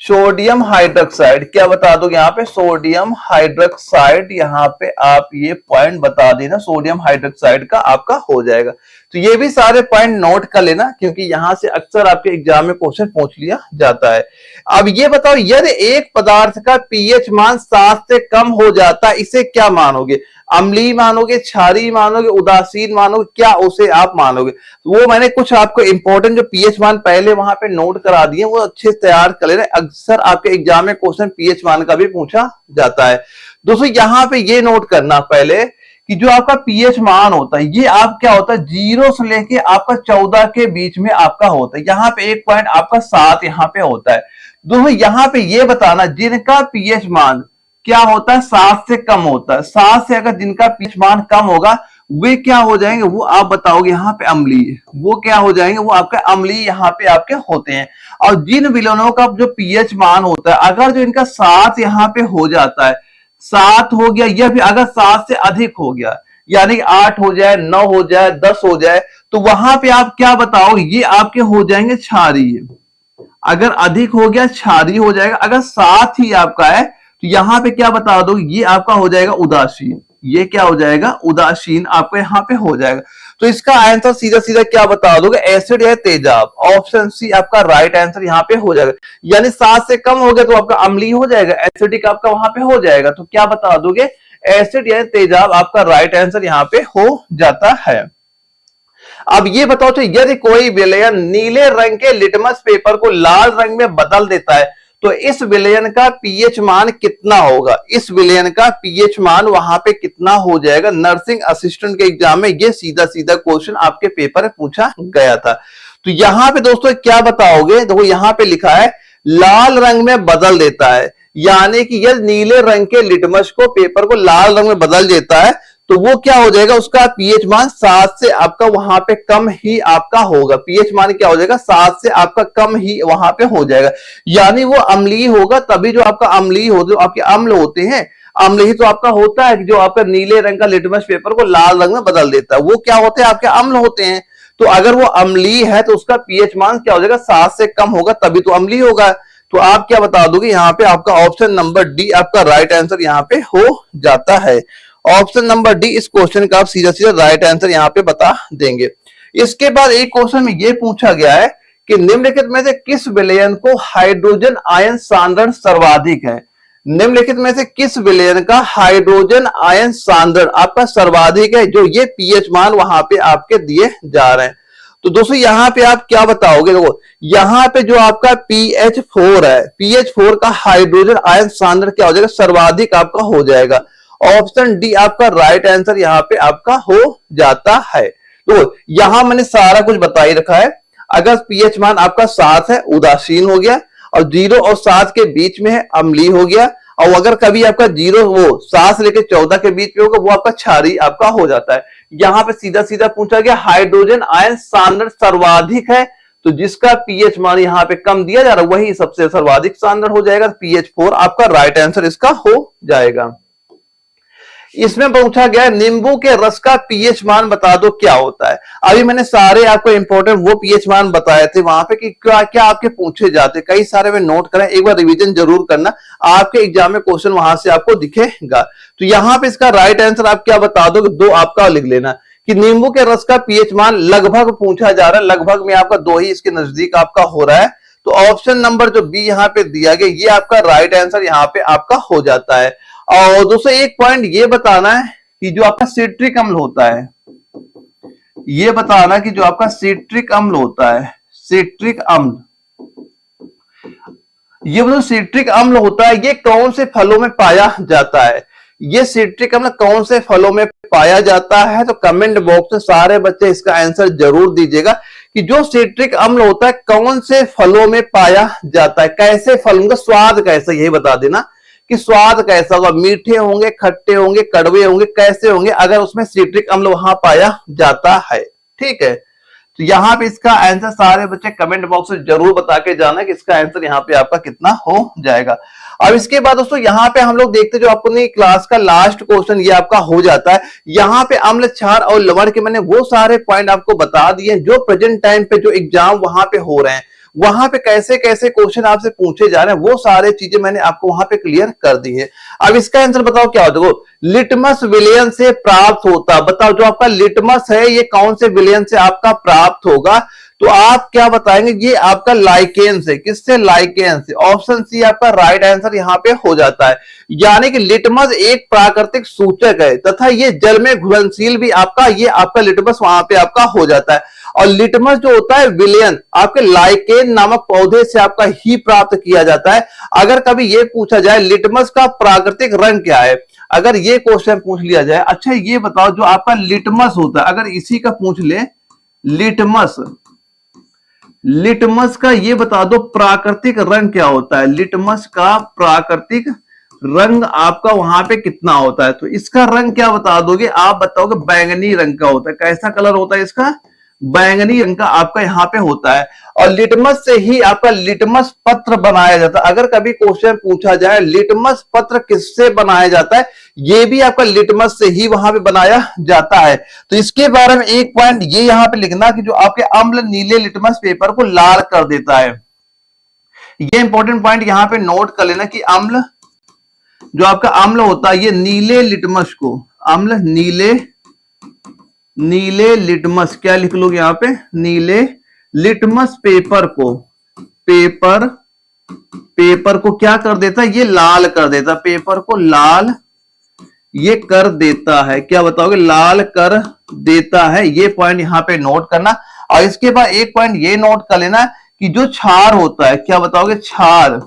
Sodium hydroxide. क्या बता दोगे यहाँ पे? Sodium hydroxide. यहाँ पे आप ये पॉइंट बता देना, सोडियम हाइड्रोक्साइड का आपका हो जाएगा। तो ये भी सारे पॉइंट नोट कर लेना क्योंकि यहां से अक्सर आपके एग्जाम में क्वेश्चन पूछ लिया जाता है। अब ये बताओ यदि एक पदार्थ का पीएच मान 7 से कम हो जाता है, इसे क्या मानोगे? अम्लीय मानोगे, क्षारीय मानोगे, उदासीन मानोगे, क्या उसे आप मानोगे? वो मैंने कुछ आपको इंपॉर्टेंट जो पीएच मान पहले वहां पे नोट करा दिए, वो अच्छे से तैयार कर लेना। अक्सर आपके एग्जाम में क्वेश्चन पीएच मान का भी पूछा जाता है। दोस्तों यहाँ पे ये नोट करना पहले कि जो आपका पीएच मान होता है ये आप क्या होता है 0 से लेके आपका 14 के बीच में आपका होता है। यहाँ पे एक पॉइंट आपका 7 यहाँ पे होता है। दोस्तों यहाँ पे ये बताना जिनका पीएच मान क्या होता है 7 से कम होता है, 7 से अगर जिनका पीएच मान कम होगा वे क्या हो जाएंगे? वो आप बताओगे यहाँ पे अम्लीय। वो क्या हो जाएंगे? वो आपके अम्लीय यहाँ पे आपके होते हैं। और जिन विलयनों का जो पीएच मान होता है अगर जो इनका 7 यहाँ पे हो जाता है, 7 हो गया या फिर अगर 7 से अधिक हो गया यानी 8 हो जाए, 9 हो जाए, 10 हो जाए, तो वहां पे आप क्या बताओगे? ये आपके हो जाएंगे क्षारीय। अगर अधिक हो गया क्षारीय हो जाएगा। अगर 7 ही आपका है तो यहां पे क्या बता दो? ये आपका हो जाएगा उदासीन। ये क्या हो जाएगा? उदासीन आपका यहाँ पे हो जाएगा। तो इसका आंसर सीधा सीधा क्या बता दोगे? एसिड या तेजाब। ऑप्शन सी आपका राइट आंसर यहाँ पे हो जाएगा। यानी 7 से कम हो गया तो आपका अम्लीय हो जाएगा, एसिडिक आपका वहां पे हो जाएगा। तो क्या बता दोगे? एसिड या तेजाब आपका राइट आंसर यहाँ पे हो जाता है। अब ये बताओ तो यदि कोई विलयन नीले रंग के लिटमस पेपर को लाल रंग में बदल देता है तो इस विलयन का पीएच मान कितना होगा? इस विलयन का पीएच मान वहां पे कितना हो जाएगा? नर्सिंग असिस्टेंट के एग्जाम में ये सीधा सीधा क्वेश्चन आपके पेपर में पूछा गया था। तो यहां पे दोस्तों क्या बताओगे? देखो यहां पे लिखा है लाल रंग में बदल देता है, यानी कि यदि नीले रंग के लिटमस को पेपर को लाल रंग में बदल देता है तो वो क्या हो जाएगा, उसका पीएच मान 7 से आपका वहां पे कम ही आपका होगा। पीएच मान क्या हो जाएगा, 7 से आपका कम ही वहां पे हो जाएगा, यानी वो अम्लीय होगा। तभी जो आपका अम्लीय हो, जो आपके अम्ल होते हैं, अम्ल ही तो आपका होता है कि जो आपका नीले रंग का लिटमस पेपर को लाल रंग में बदल देता है, वो क्या होते हैं, आपके अम्ल होते हैं। तो अगर वो अम्लीय है तो उसका पीएच मान क्या हो जाएगा, 7 से कम होगा, तभी तो अम्लीय होगा। तो आप क्या बता दोगे यहाँ पे, आपका ऑप्शन नंबर डी आपका राइट आंसर यहाँ पे हो जाता है। ऑप्शन नंबर डी इस क्वेश्चन का आप सीधा सीधा राइट आंसर यहाँ पे बता देंगे। इसके बाद एक क्वेश्चन में ये पूछा गया है कि निम्नलिखित में से किस विलयन को हाइड्रोजन आयन सांद्रण सर्वाधिक है। निम्नलिखित में से किस विलयन का हाइड्रोजन आयन सांद्रण आपका सर्वाधिक है, जो ये पीएच मान वहां पे आपके दिए जा रहे हैं। तो दोस्तों यहां पे आप क्या बताओगे, देखो यहां पे जो आपका pH4 है, pH4 का हाइड्रोजन आयन सांद्रण क्या हो जाएगा, सर्वाधिक आपका हो जाएगा। ऑप्शन डी आपका राइट आंसर यहाँ पे आपका हो जाता है। तो यहां मैंने सारा कुछ बता ही रखा है। अगर पीएच मान आपका 7 है, उदासीन हो गया, और 0 और 7 के बीच में है, अम्लीय हो गया। और अगर कभी आपका 0 वो 7 से लेकर 14 के बीच में होगा, वो आपका क्षारीय आपका हो जाता है। यहां पे सीधा सीधा पूछा गया हाइड्रोजन आयन सांद्रण सर्वाधिक है, तो जिसका पीएच मान यहाँ पे कम दिया जा रहा है वही सबसे सर्वाधिक सांद्रण हो जाएगा। pH4 आपका राइट आंसर इसका हो जाएगा। इसमें पूछा गया नींबू के रस का पीएच मान बता दो क्या होता है। अभी मैंने सारे आपको इंपॉर्टेंट वो पीएच मान बताए थे वहां पे कि क्या क्या आपके पूछे जाते, कई सारे में नोट करें, एक बार रिवीजन जरूर करना, आपके एग्जाम में क्वेश्चन वहां से आपको दिखेगा। तो यहाँ पे इसका राइट आंसर आप क्या बता दो, दो आपका लिख लेना कि नींबू के रस का पीएच मान लगभग पूछा जा रहा है, लगभग में आपका 2 ही इसके नजदीक आपका हो रहा है। तो ऑप्शन नंबर जो बी यहाँ पे दिया गया, ये आपका राइट आंसर यहाँ पे आपका हो जाता है। और दोस्तों एक पॉइंट ये बताना है कि जो आपका सिट्रिक अम्ल होता है, ये बताना कि जो आपका सिट्रिक अम्ल होता है, सिट्रिक अम्ल, ये जो सिट्रिक अम्ल होता है ये कौन से फलों में पाया जाता है। ये सिट्रिक अम्ल कौन से फलों में पाया जाता है, तो कमेंट बॉक्स में सारे बच्चे इसका आंसर जरूर दीजिएगा कि जो सिट्रिक अम्ल होता है कौन से फलों में पाया जाता है, कैसे फल, उनका स्वाद कैसा, यही बता देना कि स्वाद कैसा होगा, मीठे होंगे, खट्टे होंगे, कड़वे होंगे, कैसे होंगे अगर उसमें सिट्रिक अम्ल वहां पाया जाता है। ठीक है, तो यहाँ पे इसका आंसर सारे बच्चे कमेंट बॉक्स में जरूर बता के जाना कि इसका आंसर यहाँ पे आपका कितना हो जाएगा। अब इसके बाद दोस्तों यहाँ पे हम लोग देखते जो अपनी क्लास का लास्ट क्वेश्चन ये आपका हो जाता है। यहाँ पे अम्ल, क्षार और लवण के मैंने वो सारे पॉइंट आपको बता दिए जो प्रेजेंट टाइम पे जो एग्जाम वहां पे हो रहे हैं, वहां पे कैसे कैसे क्वेश्चन आपसे पूछे जा रहे हैं, वो सारे चीजें मैंने आपको वहां पे क्लियर कर दी है। अब इसका आंसर बताओ क्या होता है, लिटमस विलयन से प्राप्त होता, बताओ जो आपका लिटमस है ये कौन से विलयन से आपका प्राप्त होगा, तो आप क्या बताएंगे, ये आपका लाइकेन से, किससे, लाइकेन से। ऑप्शन सी आपका राइट आंसर यहाँ पे हो जाता है। यानी कि लिटमस एक प्राकृतिक सूचक है तथा ये जल में घुलनशील भी आपका, ये आपका लिटमस वहां पे आपका हो जाता है। और लिटमस जो होता है विलयन आपके लाइकेन नामक पौधे से आपका ही प्राप्त किया जाता है। अगर कभी ये पूछा जाए लिटमस का प्राकृतिक रंग क्या है, अगर ये क्वेश्चन पूछ लिया जाए, अच्छा ये बताओ जो आपका लिटमस होता है, अगर इसी का पूछ ले लिटमस, लिटमस का ये बता दो प्राकृतिक रंग क्या होता है, लिटमस का प्राकृतिक रंग आपका वहां पे कितना होता है, तो इसका रंग क्या बता दोगे, आप बताओगे बैंगनी रंग का होता है। कैसा कलर होता है इसका, बैंगनी रंग का आपका यहाँ पे होता है। और लिटमस से ही आपका लिटमस पत्र बनाया जाता है। अगर कभी क्वेश्चन पूछा जाए लिटमस पत्र किससे बनाया जाता है, ये भी आपका लिटमस से ही वहां पे बनाया जाता है। तो इसके बारे में एक पॉइंट ये यहाँ पे लिखना कि जो आपके अम्ल नीले लिटमस पेपर को लाल कर देता है। ये इंपॉर्टेंट पॉइंट यहाँ पे नोट कर लेना कि अम्ल, जो आपका अम्ल होता है ये नीले लिटमस को, अम्ल नीले लिटमस, क्या लिख लोगे यहाँ पे, नीले लिटमस पेपर को, पेपर को क्या कर देता है, ये लाल कर देता है, पेपर को लाल ये कर देता है। क्या बताओगे, लाल कर देता है। ये पॉइंट यहाँ पे नोट करना। और इसके बाद एक पॉइंट ये नोट कर लेना कि जो क्षार होता है, क्या बताओगे, क्षार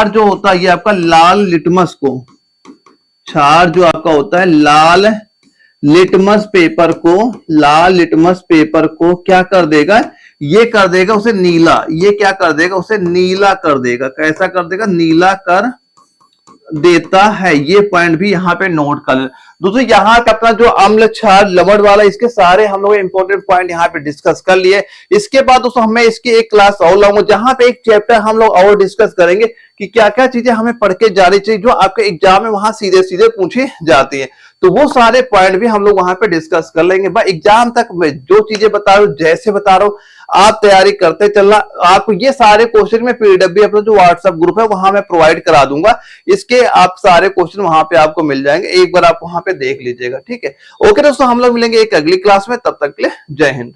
जो होता है ये आपका लाल लिटमस को, क्षार जो आपका होता है लाल लिटमस पेपर को, लाल लिटमस पेपर को क्या कर देगा, ये कर देगा उसे नीला, ये क्या कर देगा, उसे नीला कर देगा। कैसा कर देगा, नीला कर देता है, ये पॉइंट भी यहाँ पे नोट कर लें। दोस्तों यहाँ पे अपना जो अम्ल क्षार लवण वाला, इसके सारे हम लोग इंपॉर्टेंट पॉइंट यहाँ पे डिस्कस कर लिए। इसके बाद दोस्तों हमें इसकी एक क्लास और लाऊंगा जहां पे एक चैप्टर हम लोग और डिस्कस करेंगे कि क्या क्या चीजें हमें पढ़ के जानी चाहिए जो आपके एग्जाम में वहां सीधे सीधे पूछी जाती है। तो वो सारे पॉइंट भी हम लोग वहां पे डिस्कस कर लेंगे। भाई एग्जाम तक मैं जो चीजें बता रहा हूँ, जैसे बता रहा हूँ, आप तैयारी करते चलना। आपको ये सारे क्वेश्चन में पीडीएफ भी अपना जो व्हाट्सएप ग्रुप है वहां मैं प्रोवाइड करा दूंगा। इसके आप सारे क्वेश्चन वहां पे आपको मिल जाएंगे, एक बार आप वहां पे देख लीजिएगा। ठीक है, ओके दोस्तों, हम लोग मिलेंगे एक अगली क्लास में, तब तक के लिए जय हिंद।